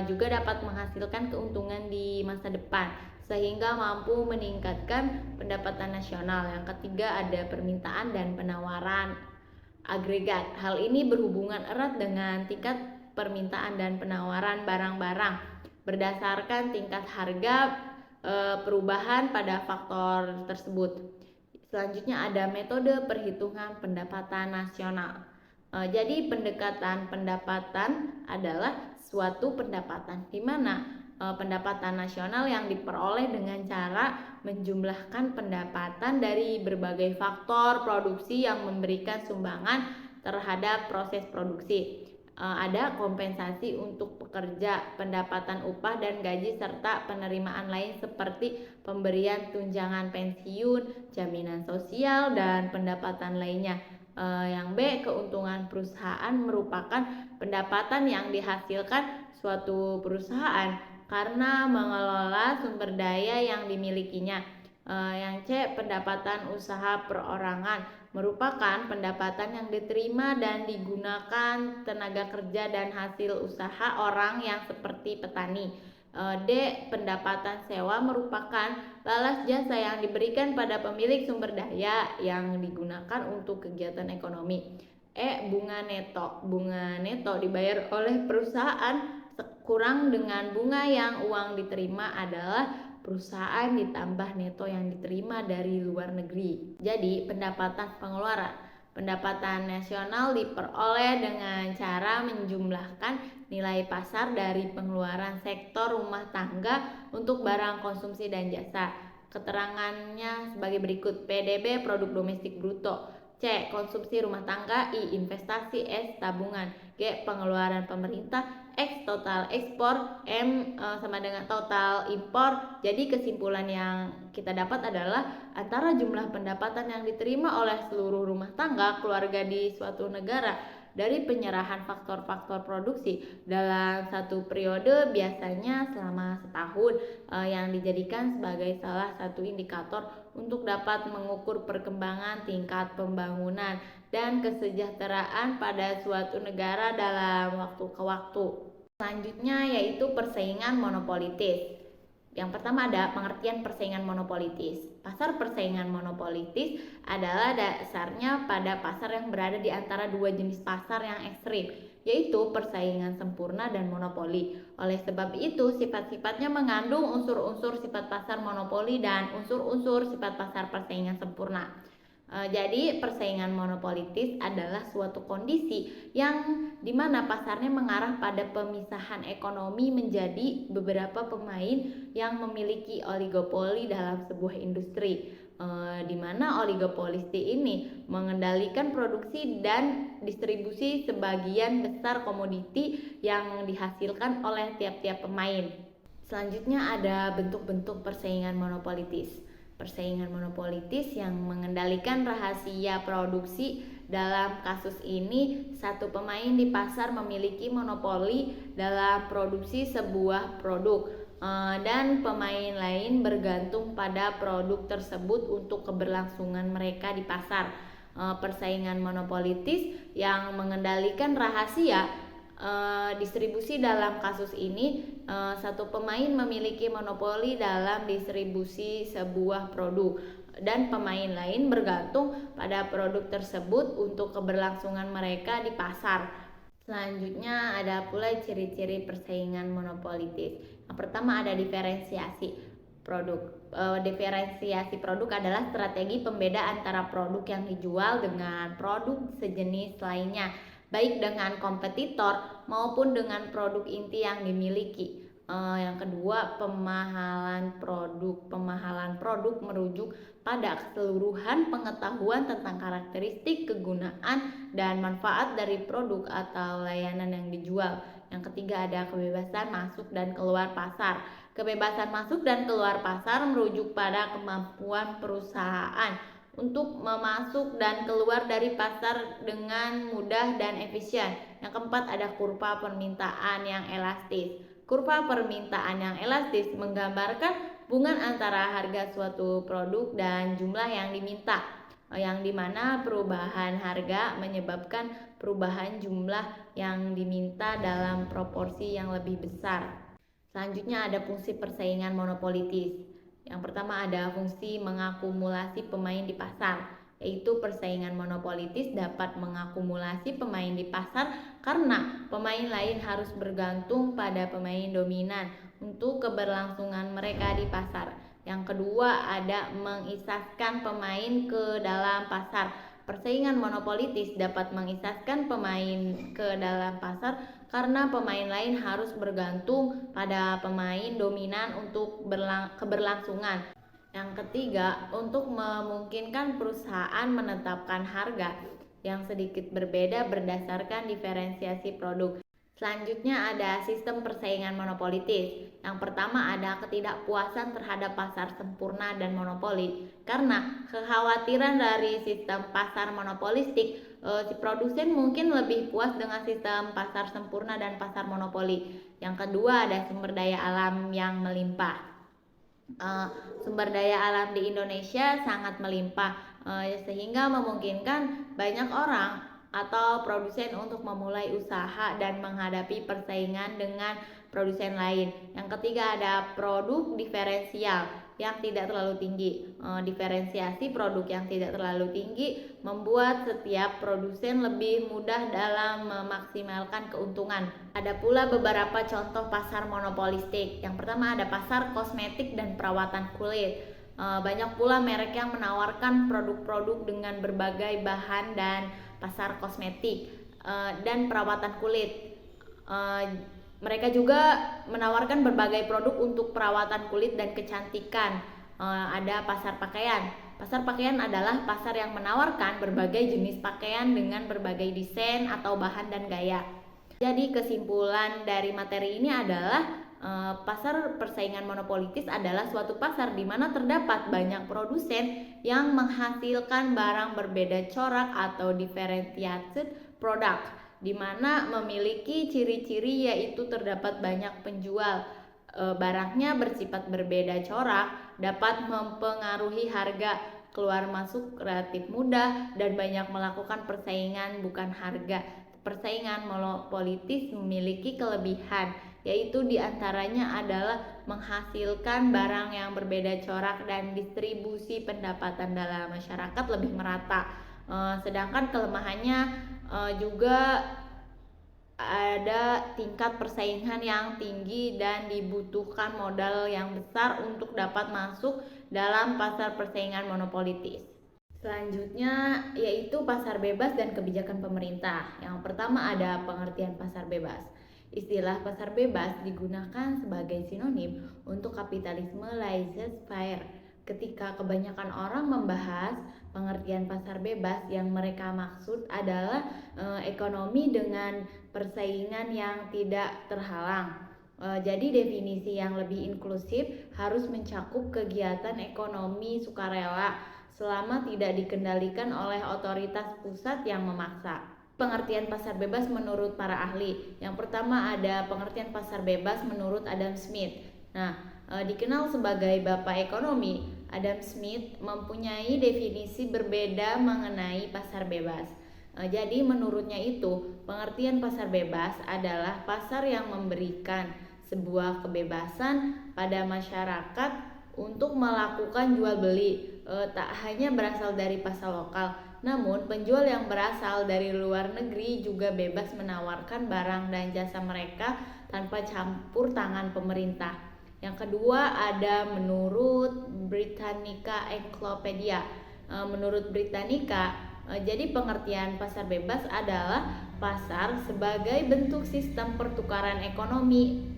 juga dapat menghasilkan keuntungan di masa depan sehingga mampu meningkatkan pendapatan nasional. Yang ketiga ada permintaan dan penawaran agregat. Hal ini berhubungan erat dengan tingkat permintaan dan penawaran barang-barang berdasarkan tingkat harga perubahan pada faktor tersebut. Selanjutnya ada metode perhitungan pendapatan nasional. Jadi pendekatan pendapatan adalah suatu pendapatan di mana pendapatan nasional yang diperoleh dengan cara menjumlahkan pendapatan dari berbagai faktor produksi yang memberikan sumbangan terhadap proses produksi. Ada kompensasi untuk pekerja, pendapatan upah dan gaji serta penerimaan lain seperti pemberian tunjangan pensiun, jaminan sosial dan pendapatan lainnya. Yang B, keuntungan perusahaan merupakan pendapatan yang dihasilkan suatu perusahaan karena mengelola sumber daya yang dimilikinya. Yang C, pendapatan usaha perorangan merupakan pendapatan yang diterima dan digunakan tenaga kerja dan hasil usaha orang yang seperti petani. D, pendapatan sewa merupakan balas jasa yang diberikan pada pemilik sumber daya yang digunakan untuk kegiatan ekonomi. E, bunga neto. Bunga neto dibayar oleh perusahaan kurang dengan bunga yang uang diterima adalah perusahaan ditambah neto yang diterima dari luar negeri. Jadi pendapatan pengeluaran. Pendapatan nasional diperoleh dengan cara menjumlahkan nilai pasar dari pengeluaran sektor rumah tangga untuk barang konsumsi dan jasa. Keterangannya sebagai berikut. PDB produk domestik bruto. C, konsumsi rumah tangga. I, investasi. S, tabungan. G, pengeluaran pemerintah. X, total ekspor. M, sama dengan total impor. Jadi kesimpulan yang kita dapat adalah antara jumlah pendapatan yang diterima oleh seluruh rumah tangga keluarga di suatu negara dari penyerahan faktor-faktor produksi dalam satu periode biasanya selama setahun, yang dijadikan sebagai salah satu indikator untuk dapat mengukur perkembangan tingkat pembangunan dan kesejahteraan pada suatu negara dalam waktu ke waktu. Selanjutnya yaitu persaingan monopolitis. Yang pertama ada pengertian persaingan monopolitis. Pasar persaingan monopolitis adalah dasarnya pada pasar yang berada di antara dua jenis pasar yang ekstrim, yaitu persaingan sempurna dan monopoli. Oleh sebab itu, sifat-sifatnya mengandung unsur-unsur sifat pasar monopoli dan unsur-unsur sifat pasar persaingan sempurna. Jadi persaingan monopolitis adalah suatu kondisi yang dimana pasarnya mengarah pada pemisahan ekonomi menjadi beberapa pemain yang memiliki oligopoli dalam sebuah industri, dimana oligopolisti ini mengendalikan produksi dan distribusi sebagian besar komoditi yang dihasilkan oleh tiap-tiap pemain. Selanjutnya ada bentuk-bentuk persaingan monopolitis. Persaingan monopolitis yang mengendalikan rahasia produksi. Dalam kasus ini, satu pemain di pasar memiliki monopoli dalam produksi sebuah produk. dan pemain lain bergantung pada produk tersebut untuk keberlangsungan mereka di pasar. Persaingan monopolitis yang mengendalikan rahasia distribusi. Dalam kasus ini, satu pemain memiliki monopoli dalam distribusi sebuah produk dan pemain lain bergantung pada produk tersebut untuk keberlangsungan mereka di pasar. Selanjutnya ada pula ciri-ciri persaingan monopolitis. Yang pertama ada diferensiasi produk. Diferensiasi produk adalah strategi pembeda antara produk yang dijual dengan produk sejenis lainnya, baik dengan kompetitor maupun dengan produk inti yang dimiliki. Yang kedua, pemahalan produk. Pemahalan produk merujuk pada keseluruhan pengetahuan tentang karakteristik, kegunaan, dan manfaat dari produk atau layanan yang dijual. Yang ketiga ada kebebasan masuk dan keluar pasar. Kebebasan masuk dan keluar pasar merujuk pada kemampuan perusahaan untuk memasuk dan keluar dari pasar dengan mudah dan efisien. Yang keempat ada kurva permintaan yang elastis. Kurva permintaan yang elastis menggambarkan hubungan antara harga suatu produk dan jumlah yang diminta, yang dimana perubahan harga menyebabkan perubahan jumlah yang diminta dalam proporsi yang lebih besar. Selanjutnya ada fungsi persaingan monopolitis. Yang pertama ada fungsi mengakumulasi pemain di pasar, yaitu persaingan monopolitis dapat mengakumulasi pemain di pasar karena pemain lain harus bergantung pada pemain dominan untuk keberlangsungan mereka di pasar. Yang kedua ada mengisaskan pemain ke dalam pasar. Persaingan monopolitis dapat mengisaskan pemain ke dalam pasar karena pemain lain harus bergantung pada pemain dominan untuk keberlangsungan. Yang ketiga, untuk memungkinkan perusahaan menetapkan harga yang sedikit berbeda berdasarkan diferensiasi produk. Selanjutnya ada sistem persaingan monopolitis. Yang pertama ada ketidakpuasan terhadap pasar sempurna dan monopoli. Karena kekhawatiran dari sistem pasar monopolistik, si produsen mungkin lebih puas dengan sistem pasar sempurna dan pasar monopoli. Yang kedua ada sumber daya alam yang melimpah. Sumber daya alam di Indonesia sangat melimpah, sehingga memungkinkan banyak orang atau produsen untuk memulai usaha dan menghadapi persaingan dengan produsen lain. Yang ketiga ada produk diferensial yang tidak terlalu tinggi. Diferensiasi produk yang tidak terlalu tinggi membuat setiap produsen lebih mudah dalam memaksimalkan keuntungan. Ada pula beberapa contoh pasar monopolistik. Yang pertama ada pasar kosmetik dan perawatan kulit. Banyak pula merek yang menawarkan produk-produk dengan berbagai bahan dan pasar kosmetik dan perawatan kulit. Mereka juga menawarkan berbagai produk untuk perawatan kulit dan kecantikan. Ada pasar pakaian. Pasar pakaian adalah pasar yang menawarkan berbagai jenis pakaian dengan berbagai desain atau bahan dan gaya. Jadi kesimpulan dari materi ini adalah pasar persaingan monopolitis adalah suatu pasar di mana terdapat banyak produsen yang menghasilkan barang berbeda corak atau differentiated product, di mana memiliki ciri-ciri yaitu terdapat banyak penjual. Barangnya bersifat berbeda corak, dapat mempengaruhi harga, keluar masuk relatif mudah, dan banyak melakukan persaingan bukan harga. Persaingan monopolitis memiliki kelebihan, yaitu diantaranya adalah menghasilkan barang yang berbeda corak dan distribusi pendapatan dalam masyarakat lebih merata. Sedangkan kelemahannya juga ada tingkat persaingan yang tinggi dan dibutuhkan modal yang besar untuk dapat masuk dalam pasar persaingan monopolitis. Selanjutnya yaitu pasar bebas dan kebijakan pemerintah. Yang pertama ada pengertian pasar bebas. Istilah pasar bebas digunakan sebagai sinonim untuk kapitalisme laissez-faire. Ketika kebanyakan orang membahas pengertian pasar bebas, yang mereka maksud adalah ekonomi dengan persaingan yang tidak terhalang. Jadi definisi yang lebih inklusif harus mencakup kegiatan ekonomi sukarela selama tidak dikendalikan oleh otoritas pusat yang memaksa. Pengertian pasar bebas menurut para ahli. Yang pertama ada pengertian pasar bebas menurut Adam Smith. Dikenal sebagai Bapak Ekonomi, Adam Smith mempunyai definisi berbeda mengenai pasar bebas. Jadi menurutnya itu, pengertian pasar bebas adalah pasar yang memberikan sebuah kebebasan pada masyarakat untuk melakukan jual beli, tak hanya berasal dari pasar lokal, namun penjual yang berasal dari luar negeri juga bebas menawarkan barang dan jasa mereka tanpa campur tangan pemerintah. Yang kedua ada menurut Britannica Encyclopedia. Menurut Britannica, jadi pengertian pasar bebas adalah pasar sebagai bentuk sistem pertukaran ekonomi.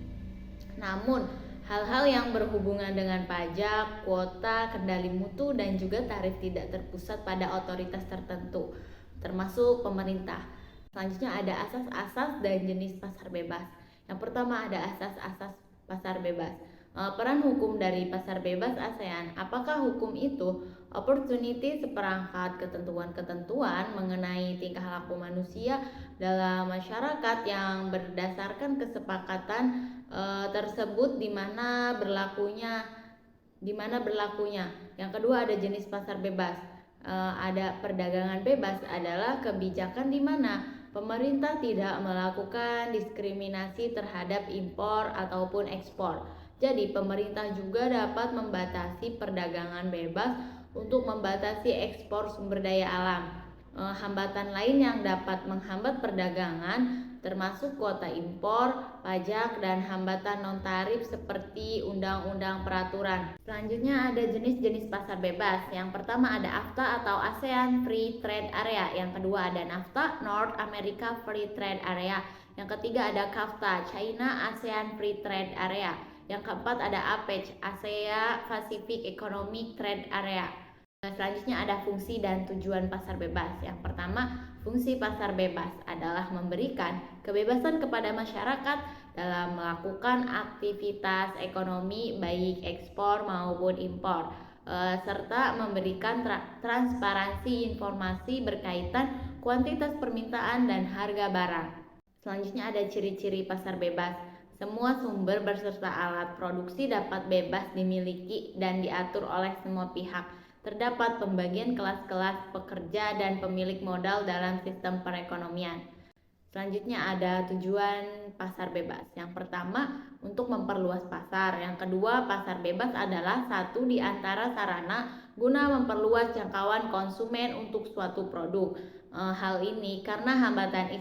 Namun, hal-hal yang berhubungan dengan pajak, kuota, kendali mutu, dan juga tarif tidak terpusat pada otoritas tertentu, termasuk pemerintah. Selanjutnya ada asas-asas dan jenis pasar bebas. Yang pertama ada asas-asas pasar bebas. Peran hukum dari pasar bebas ASEAN. Apakah hukum itu opportunity seperangkat ketentuan-ketentuan mengenai tingkah laku manusia dalam masyarakat yang berdasarkan kesepakatan tersebut di mana berlakunya. Yang kedua ada jenis pasar bebas. Ada perdagangan bebas adalah kebijakan di mana pemerintah tidak melakukan diskriminasi terhadap impor ataupun ekspor. Jadi pemerintah juga dapat membatasi perdagangan bebas untuk membatasi ekspor sumber daya alam. Hambatan lain yang dapat menghambat perdagangan termasuk kuota impor, pajak, dan hambatan non-tarif seperti undang-undang peraturan. Selanjutnya ada jenis-jenis pasar bebas. Yang pertama ada AFTA atau ASEAN Free Trade Area. Yang kedua ada NAFTA, North America Free Trade Area. Yang ketiga ada CAFTA, China ASEAN Free Trade Area. Yang keempat ada APEC, Asia Pacific Economic Trade Area. Selanjutnya ada fungsi dan tujuan pasar bebas. Yang pertama, fungsi pasar bebas adalah memberikan kebebasan kepada masyarakat dalam melakukan aktivitas ekonomi baik ekspor maupun impor, serta memberikan transparansi informasi berkaitan kuantitas permintaan dan harga barang. Selanjutnya ada ciri-ciri pasar bebas. Semua sumber beserta alat produksi dapat bebas dimiliki dan diatur oleh semua pihak. Terdapat pembagian kelas-kelas pekerja dan pemilik modal dalam sistem perekonomian. Selanjutnya ada tujuan pasar bebas. Yang pertama, untuk memperluas pasar. Yang kedua, pasar bebas adalah satu di antara sarana guna memperluas jangkauan konsumen untuk suatu produk. Hal ini karena hambatan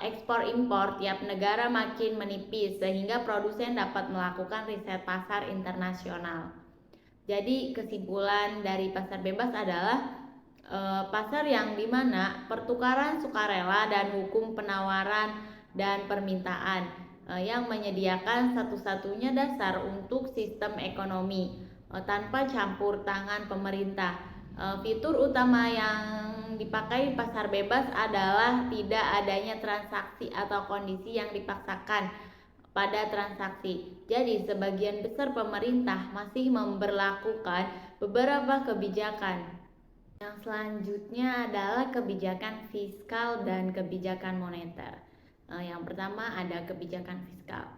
ekspor-impor tiap negara makin menipis sehingga produsen dapat melakukan riset pasar internasional. Jadi kesimpulan dari pasar bebas adalah pasar yang dimana pertukaran sukarela dan hukum penawaran dan permintaan yang menyediakan satu-satunya dasar untuk sistem ekonomi tanpa campur tangan pemerintah. Fitur utama yang dipakai pasar bebas adalah tidak adanya transaksi atau kondisi yang dipaksakan pada transaksi. Jadi sebagian besar pemerintah masih memberlakukan beberapa kebijakan. Yang selanjutnya adalah kebijakan fiskal dan kebijakan moneter. Yang pertama ada kebijakan fiskal.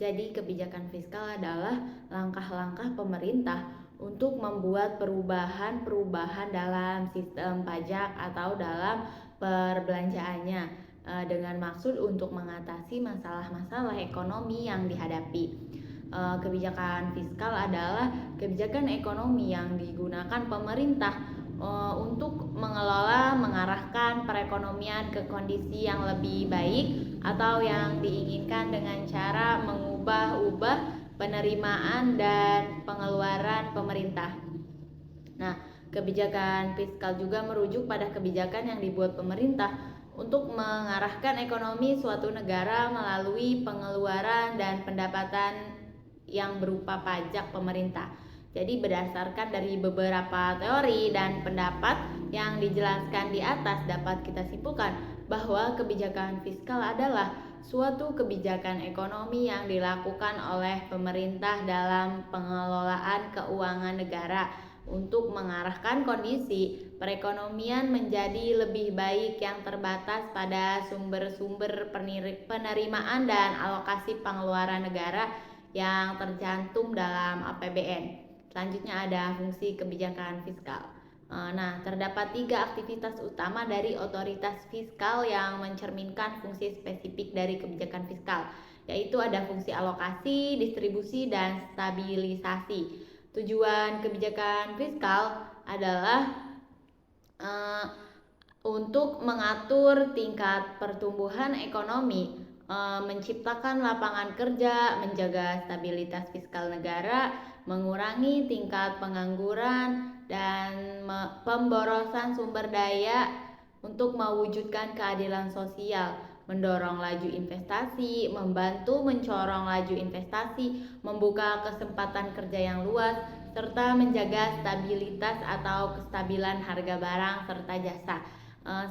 Jadi kebijakan fiskal adalah langkah-langkah pemerintah untuk membuat perubahan-perubahan dalam sistem pajak atau dalam perbelanjaannya dengan maksud untuk mengatasi masalah-masalah ekonomi yang dihadapi. Kebijakan fiskal adalah kebijakan ekonomi yang digunakan pemerintah untuk mengarahkan perekonomian ke kondisi yang lebih baik atau yang diinginkan dengan cara mengubah-ubah penerimaan dan pengeluaran pemerintah. Kebijakan fiskal juga merujuk pada kebijakan yang dibuat pemerintah untuk mengarahkan ekonomi suatu negara melalui pengeluaran dan pendapatan yang berupa pajak pemerintah. Jadi berdasarkan dari beberapa teori dan pendapat yang dijelaskan di atas dapat kita simpulkan bahwa kebijakan fiskal adalah suatu kebijakan ekonomi yang dilakukan oleh pemerintah dalam pengelolaan keuangan negara untuk mengarahkan kondisi perekonomian menjadi lebih baik yang terbatas pada sumber-sumber penerimaan dan alokasi pengeluaran negara yang tercantum dalam APBN. Selanjutnya ada fungsi kebijakan fiskal. Nah, terdapat 3 aktivitas utama dari otoritas fiskal yang mencerminkan fungsi spesifik dari kebijakan fiskal, yaitu ada fungsi alokasi, distribusi, dan stabilisasi. Tujuan kebijakan fiskal adalah untuk mengatur tingkat pertumbuhan ekonomi, menciptakan lapangan kerja, menjaga stabilitas fiskal negara, mengurangi tingkat pengangguran, dan pemborosan sumber daya untuk mewujudkan keadilan sosial, mendorong laju investasi, membantu mencorong laju investasi, membuka kesempatan kerja yang luas, serta menjaga stabilitas atau kestabilan harga barang serta jasa,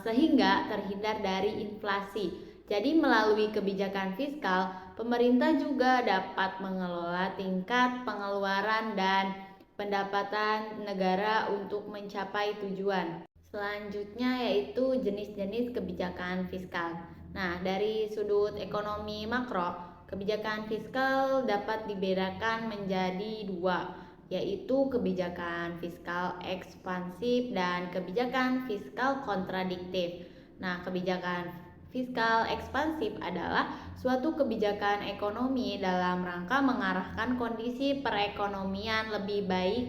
sehingga terhindar dari inflasi. Jadi melalui kebijakan fiskal, pemerintah juga dapat mengelola tingkat pengeluaran dan pendapatan negara untuk mencapai tujuan. Selanjutnya yaitu jenis-jenis kebijakan fiskal. Nah, dari sudut ekonomi makro, kebijakan fiskal dapat dibedakan menjadi 2, yaitu kebijakan fiskal ekspansif dan kebijakan fiskal kontradiktif. Nah, kebijakan fiskal ekspansif adalah suatu kebijakan ekonomi dalam rangka mengarahkan kondisi perekonomian lebih baik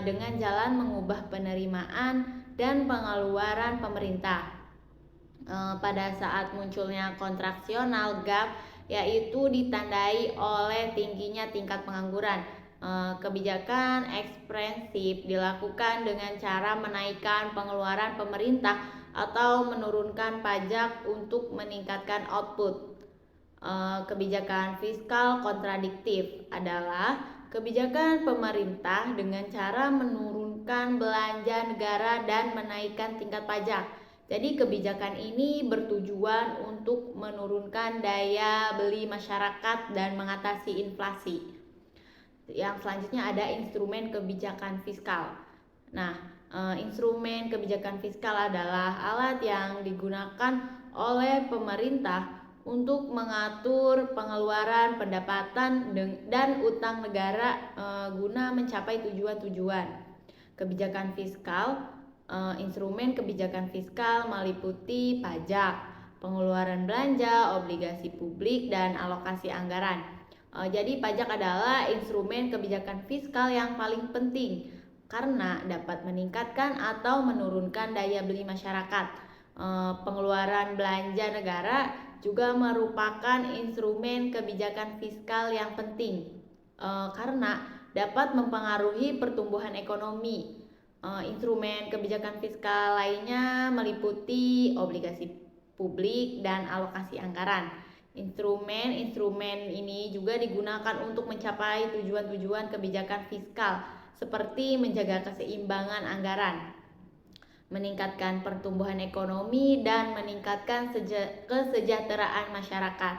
dengan jalan mengubah penerimaan dan pengeluaran pemerintah. Pada saat munculnya kontraksional gap, yaitu ditandai oleh tingginya tingkat pengangguran. Kebijakan ekspansif dilakukan dengan cara menaikkan pengeluaran pemerintah atau menurunkan pajak untuk meningkatkan output. Kebijakan fiskal kontradiktif adalah kebijakan pemerintah dengan cara menurunkan belanja negara dan menaikkan tingkat pajak. Jadi kebijakan ini bertujuan untuk menurunkan daya beli masyarakat dan mengatasi inflasi. Yang selanjutnya ada instrumen kebijakan fiskal. Nah, instrumen kebijakan fiskal adalah alat yang digunakan oleh pemerintah untuk mengatur pengeluaran, pendapatan, dan utang negara guna mencapai tujuan-tujuan. Kebijakan fiskal, instrumen kebijakan fiskal meliputi pajak, pengeluaran belanja, obligasi publik, dan alokasi anggaran. Jadi pajak adalah instrumen kebijakan fiskal yang paling penting karena dapat meningkatkan atau menurunkan daya beli masyarakat. Pengeluaran belanja negara juga merupakan instrumen kebijakan fiskal yang penting karena dapat mempengaruhi pertumbuhan ekonomi. Instrumen kebijakan fiskal lainnya meliputi obligasi publik dan alokasi anggaran. Instrumen ini juga digunakan untuk mencapai tujuan-tujuan kebijakan fiskal seperti menjaga keseimbangan anggaran, meningkatkan pertumbuhan ekonomi, dan meningkatkan kesejahteraan masyarakat.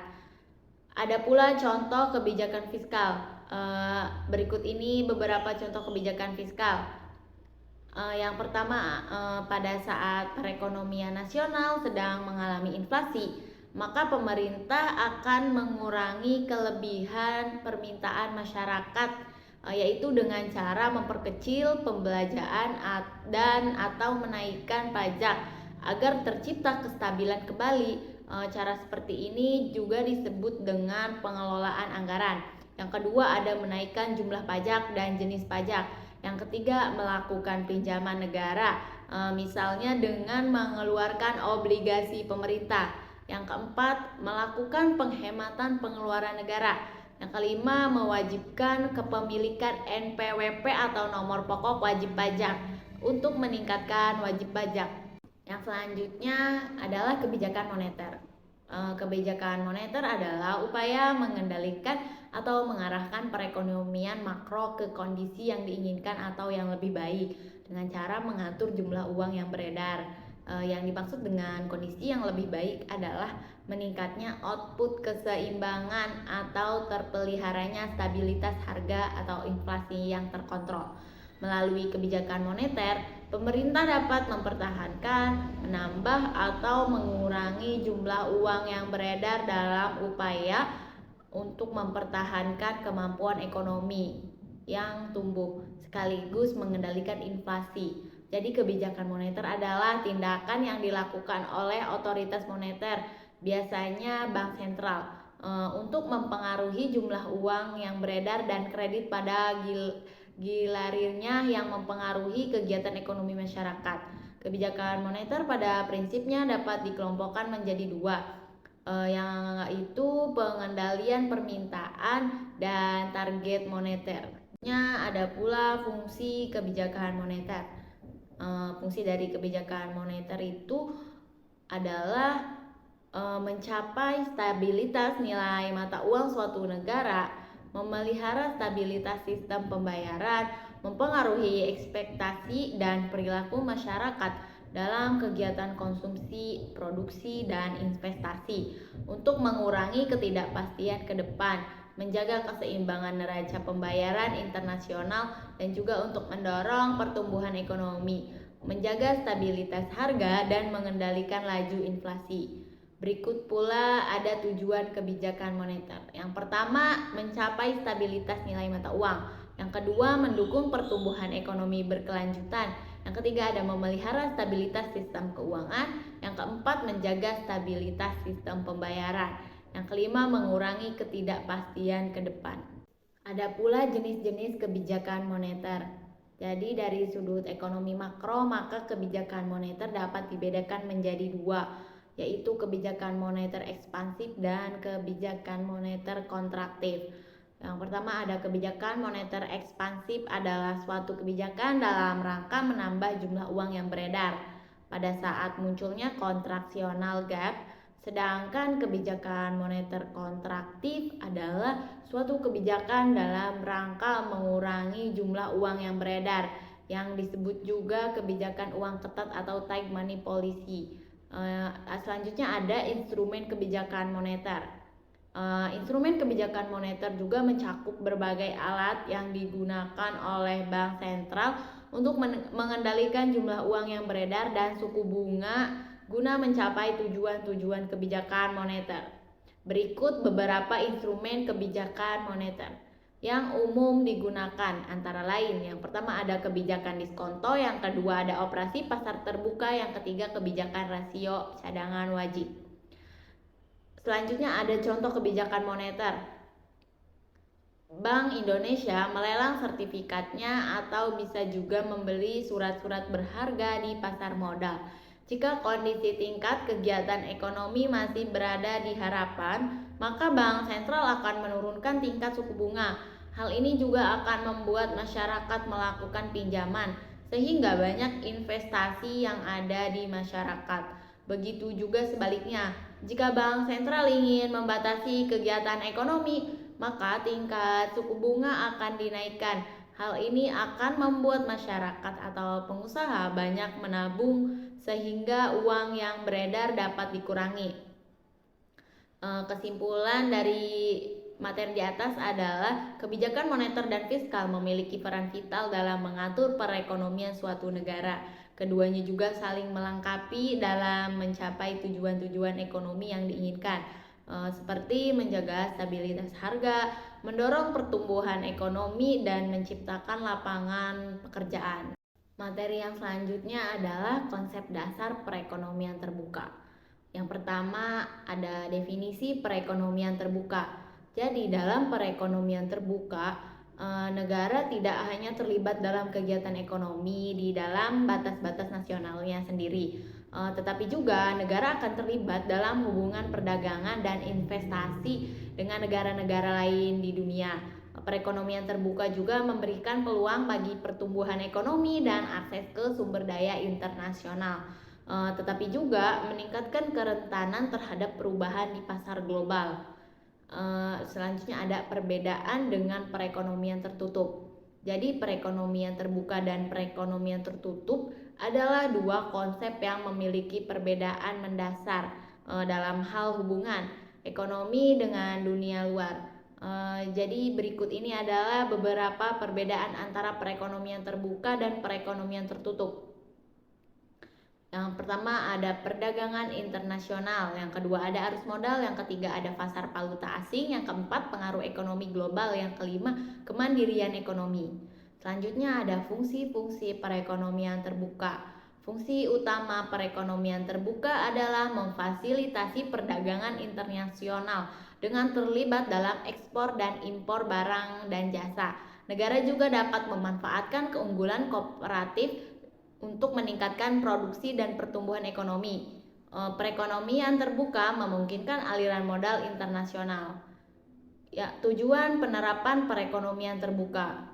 Ada pula contoh kebijakan fiskal. Berikut ini beberapa contoh kebijakan fiskal. Yang pertama, pada saat perekonomian nasional sedang mengalami inflasi, maka pemerintah akan mengurangi kelebihan permintaan masyarakat, yaitu dengan cara memperkecil pembelanjaan dan atau menaikkan pajak agar tercipta kestabilan kembali. Cara seperti ini juga disebut dengan pengelolaan anggaran. Yang kedua ada menaikkan jumlah pajak dan jenis pajak. Yang ketiga melakukan pinjaman negara, misalnya dengan mengeluarkan obligasi pemerintah. Yang keempat, melakukan penghematan pengeluaran negara. Yang kelima, mewajibkan kepemilikan NPWP atau nomor pokok wajib pajak untuk meningkatkan wajib pajak. Yang selanjutnya adalah kebijakan moneter. Kebijakan moneter adalah upaya mengendalikan atau mengarahkan perekonomian makro ke kondisi yang diinginkan atau yang lebih baik dengan cara mengatur jumlah uang yang beredar. Yang dimaksud dengan kondisi yang lebih baik adalah meningkatnya output keseimbangan atau terpeliharanya stabilitas harga atau inflasi yang terkontrol. Melalui kebijakan moneter, pemerintah dapat mempertahankan, menambah, atau mengurangi jumlah uang yang beredar dalam upaya untuk mempertahankan kemampuan ekonomi yang tumbuh sekaligus mengendalikan inflasi. Jadi kebijakan moneter adalah tindakan yang dilakukan oleh otoritas moneter, biasanya bank sentral, untuk mempengaruhi jumlah uang yang beredar dan kredit pada gilarirnya yang mempengaruhi kegiatan ekonomi masyarakat. Kebijakan moneter pada prinsipnya dapat dikelompokkan menjadi dua, yang itu pengendalian permintaan dan target moneter. Ada pula fungsi kebijakan moneter. Fungsi dari kebijakan moneter itu adalah mencapai stabilitas nilai mata uang suatu negara, memelihara stabilitas sistem pembayaran, mempengaruhi ekspektasi dan perilaku masyarakat dalam kegiatan konsumsi, produksi, dan investasi untuk mengurangi ketidakpastian ke depan, menjaga keseimbangan neraca pembayaran internasional, dan juga untuk mendorong pertumbuhan ekonomi, menjaga stabilitas harga, dan mengendalikan laju inflasi. Berikut pula ada tujuan kebijakan moneter. Yang pertama, mencapai stabilitas nilai mata uang. Yang kedua, mendukung pertumbuhan ekonomi berkelanjutan. Yang ketiga, ada memelihara stabilitas sistem keuangan. Yang keempat, menjaga stabilitas sistem pembayaran. Yang kelima, mengurangi ketidakpastian ke depan. Ada pula jenis-jenis kebijakan moneter. Jadi dari sudut ekonomi makro, maka kebijakan moneter dapat dibedakan menjadi dua, yaitu kebijakan moneter ekspansif dan kebijakan moneter kontraktif. Yang pertama ada kebijakan moneter ekspansif adalah suatu kebijakan dalam rangka menambah jumlah uang yang beredar pada saat munculnya kontraksional gap. Sedangkan kebijakan moneter kontraktif adalah suatu kebijakan dalam rangka mengurangi jumlah uang yang beredar, yang disebut juga kebijakan uang ketat atau tight money policy. Selanjutnya ada instrumen kebijakan moneter. Instrumen kebijakan moneter juga mencakup berbagai alat yang digunakan oleh bank sentral untuk mengendalikan jumlah uang yang beredar dan suku bunga guna mencapai tujuan-tujuan kebijakan moneter. Berikut beberapa instrumen kebijakan moneter yang umum digunakan, antara lain yang pertama ada kebijakan diskonto, yang kedua ada operasi pasar terbuka, yang ketiga kebijakan rasio cadangan wajib. Selanjutnya ada contoh kebijakan moneter. Bank Indonesia melelang sertifikatnya atau bisa juga membeli surat-surat berharga di pasar modal. Jika kondisi tingkat kegiatan ekonomi masih berada di harapan, maka bank sentral akan menurunkan tingkat suku bunga. Hal ini juga akan membuat masyarakat melakukan pinjaman, sehingga banyak investasi yang ada di masyarakat. Begitu juga sebaliknya, jika bank sentral ingin membatasi kegiatan ekonomi, maka tingkat suku bunga akan dinaikkan. Hal ini akan membuat masyarakat atau pengusaha banyak menabung sehingga uang yang beredar dapat dikurangi. Kesimpulan dari materi di atas adalah kebijakan moneter dan fiskal memiliki peran vital dalam mengatur perekonomian suatu negara. Keduanya juga saling melengkapi dalam mencapai tujuan-tujuan ekonomi yang diinginkan, seperti menjaga stabilitas harga, mendorong pertumbuhan ekonomi, dan menciptakan lapangan pekerjaan. Materi yang selanjutnya adalah konsep dasar perekonomian terbuka. Yang pertama ada definisi perekonomian terbuka. Jadi dalam perekonomian terbuka, negara tidak hanya terlibat dalam kegiatan ekonomi di dalam batas-batas nasionalnya sendiri, tetapi juga negara akan terlibat dalam hubungan perdagangan dan investasi dengan negara-negara lain di dunia. Perekonomian terbuka juga memberikan peluang bagi pertumbuhan ekonomi dan akses ke sumber daya internasional, tetapi juga meningkatkan kerentanan terhadap perubahan di pasar global. Selanjutnya ada perbedaan dengan perekonomian tertutup. Jadi perekonomian terbuka dan perekonomian tertutup adalah dua konsep yang memiliki perbedaan mendasar dalam hal hubungan ekonomi dengan dunia luar. Jadi berikut ini adalah beberapa perbedaan antara perekonomian terbuka dan perekonomian tertutup. Yang pertama ada perdagangan internasional, yang kedua ada arus modal, yang ketiga ada pasar valuta asing, yang keempat pengaruh ekonomi global, yang kelima kemandirian ekonomi. Selanjutnya ada fungsi-fungsi perekonomian terbuka. Fungsi utama perekonomian terbuka adalah memfasilitasi perdagangan internasional dengan terlibat dalam ekspor dan impor barang dan jasa. Negara juga dapat memanfaatkan keunggulan kooperatif untuk meningkatkan produksi dan pertumbuhan ekonomi. Perekonomian terbuka memungkinkan aliran modal internasional. Ya, tujuan penerapan perekonomian terbuka.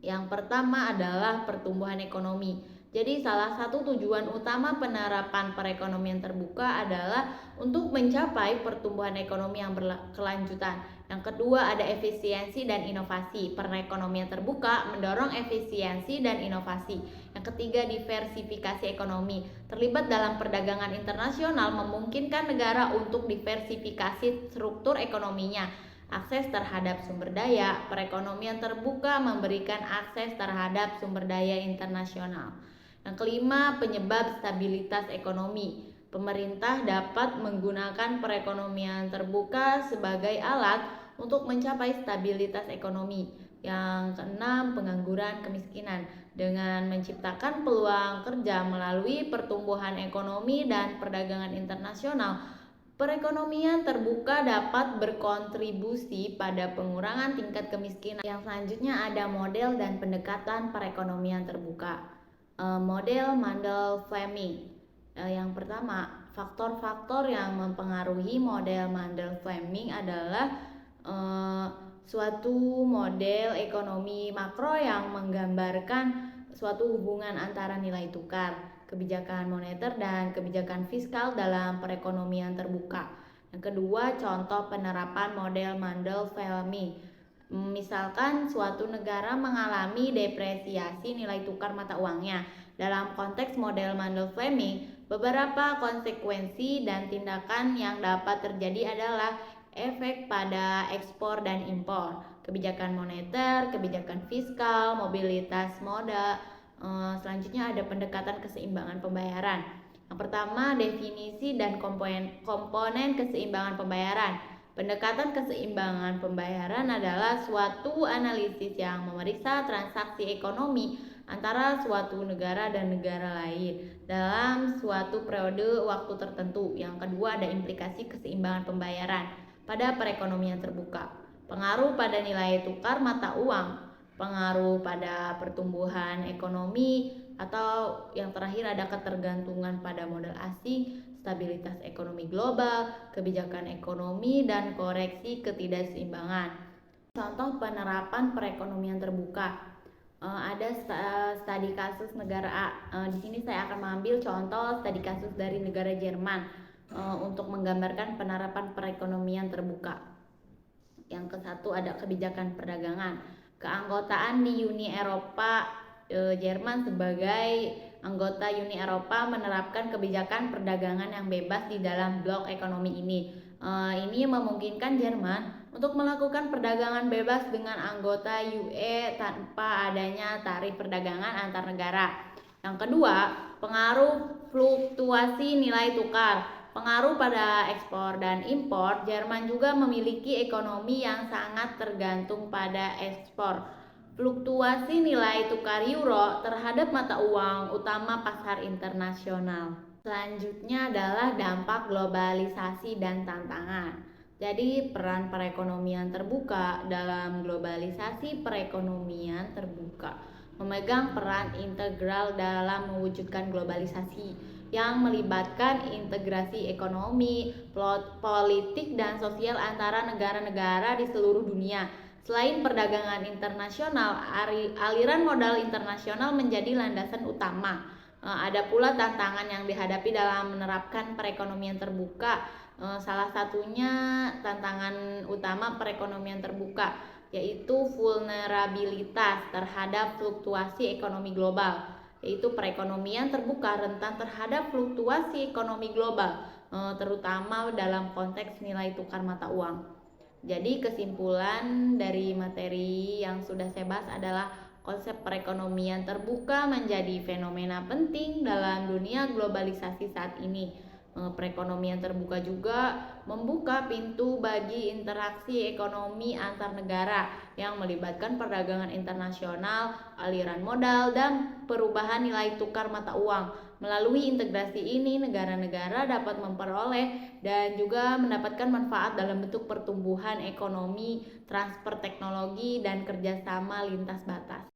Yang pertama adalah pertumbuhan ekonomi. Jadi salah satu tujuan utama penerapan perekonomian terbuka adalah untuk mencapai pertumbuhan ekonomi yang berkelanjutan. Yang kedua ada efisiensi dan inovasi. Perekonomian terbuka mendorong efisiensi dan inovasi. Yang ketiga diversifikasi ekonomi. Terlibat dalam perdagangan internasional memungkinkan negara untuk diversifikasi struktur ekonominya. Akses terhadap sumber daya. Perekonomian terbuka memberikan akses terhadap sumber daya internasional. Yang kelima, penyebab stabilitas ekonomi. Pemerintah dapat menggunakan perekonomian terbuka sebagai alat untuk mencapai stabilitas ekonomi. Yang keenam, pengangguran kemiskinan. Dengan menciptakan peluang kerja melalui pertumbuhan ekonomi dan perdagangan internasional, perekonomian terbuka dapat berkontribusi pada pengurangan tingkat kemiskinan. Yang selanjutnya ada model dan pendekatan perekonomian terbuka. Model Mandel-Fleming. Yang pertama, faktor-faktor yang mempengaruhi model Mandel-Fleming adalah suatu model ekonomi makro yang menggambarkan suatu hubungan antara nilai tukar, kebijakan moneter dan kebijakan fiskal dalam perekonomian terbuka. Yang kedua, contoh penerapan model Mandel-Fleming. Misalkan suatu negara mengalami depresiasi nilai tukar mata uangnya. Dalam konteks model Mandel-Fleming, beberapa konsekuensi dan tindakan yang dapat terjadi adalah efek pada ekspor dan impor, kebijakan moneter, kebijakan fiskal, mobilitas modal. Selanjutnya ada pendekatan keseimbangan pembayaran. Yang pertama, definisi dan komponen keseimbangan pembayaran. Pendekatan keseimbangan pembayaran adalah suatu analisis yang memeriksa transaksi ekonomi antara suatu negara dan negara lain dalam suatu periode waktu tertentu. Yang kedua ada implikasi keseimbangan pembayaran pada perekonomian terbuka. Pengaruh pada nilai tukar mata uang, pengaruh pada pertumbuhan ekonomi, atau yang terakhir ada ketergantungan pada modal asing, stabilitas ekonomi global, kebijakan ekonomi, dan koreksi ketidakseimbangan. Contoh penerapan perekonomian terbuka. Ada studi kasus negara A. Di sini saya akan mengambil contoh studi kasus dari negara Jerman untuk menggambarkan penerapan perekonomian terbuka. Yang ke-1 ada kebijakan perdagangan. Keanggotaan di Uni Eropa, Jerman sebagai anggota Uni Eropa menerapkan kebijakan perdagangan yang bebas di dalam blok ekonomi ini. Ini memungkinkan Jerman untuk melakukan perdagangan bebas dengan anggota UE tanpa adanya tarif perdagangan antar negara. Yang kedua, pengaruh fluktuasi nilai tukar. Pengaruh pada ekspor dan impor, Jerman juga memiliki ekonomi yang sangat tergantung pada ekspor. Fluktuasi nilai tukar euro terhadap mata uang utama pasar internasional. Selanjutnya adalah dampak globalisasi dan tantangan. Jadi peran perekonomian terbuka dalam globalisasi perekonomian terbuka memegang peran integral dalam mewujudkan globalisasi yang melibatkan integrasi ekonomi, politik, dan sosial antara negara-negara di seluruh dunia. Selain perdagangan internasional, aliran modal internasional menjadi landasan utama. Ada pula tantangan yang dihadapi dalam menerapkan perekonomian terbuka. Salah satunya tantangan utama perekonomian terbuka yaitu vulnerabilitas terhadap fluktuasi ekonomi global. Yaitu perekonomian terbuka rentan terhadap fluktuasi ekonomi global, terutama dalam konteks nilai tukar mata uang. Jadi kesimpulan dari materi yang sudah saya bahas adalah konsep perekonomian terbuka menjadi fenomena penting dalam dunia globalisasi saat ini. Perekonomian terbuka juga membuka pintu bagi interaksi ekonomi antar negara yang melibatkan perdagangan internasional, aliran modal, dan perubahan nilai tukar mata uang. Melalui integrasi ini, negara-negara dapat memperoleh dan juga mendapatkan manfaat dalam bentuk pertumbuhan ekonomi, transfer teknologi, dan kerjasama lintas batas.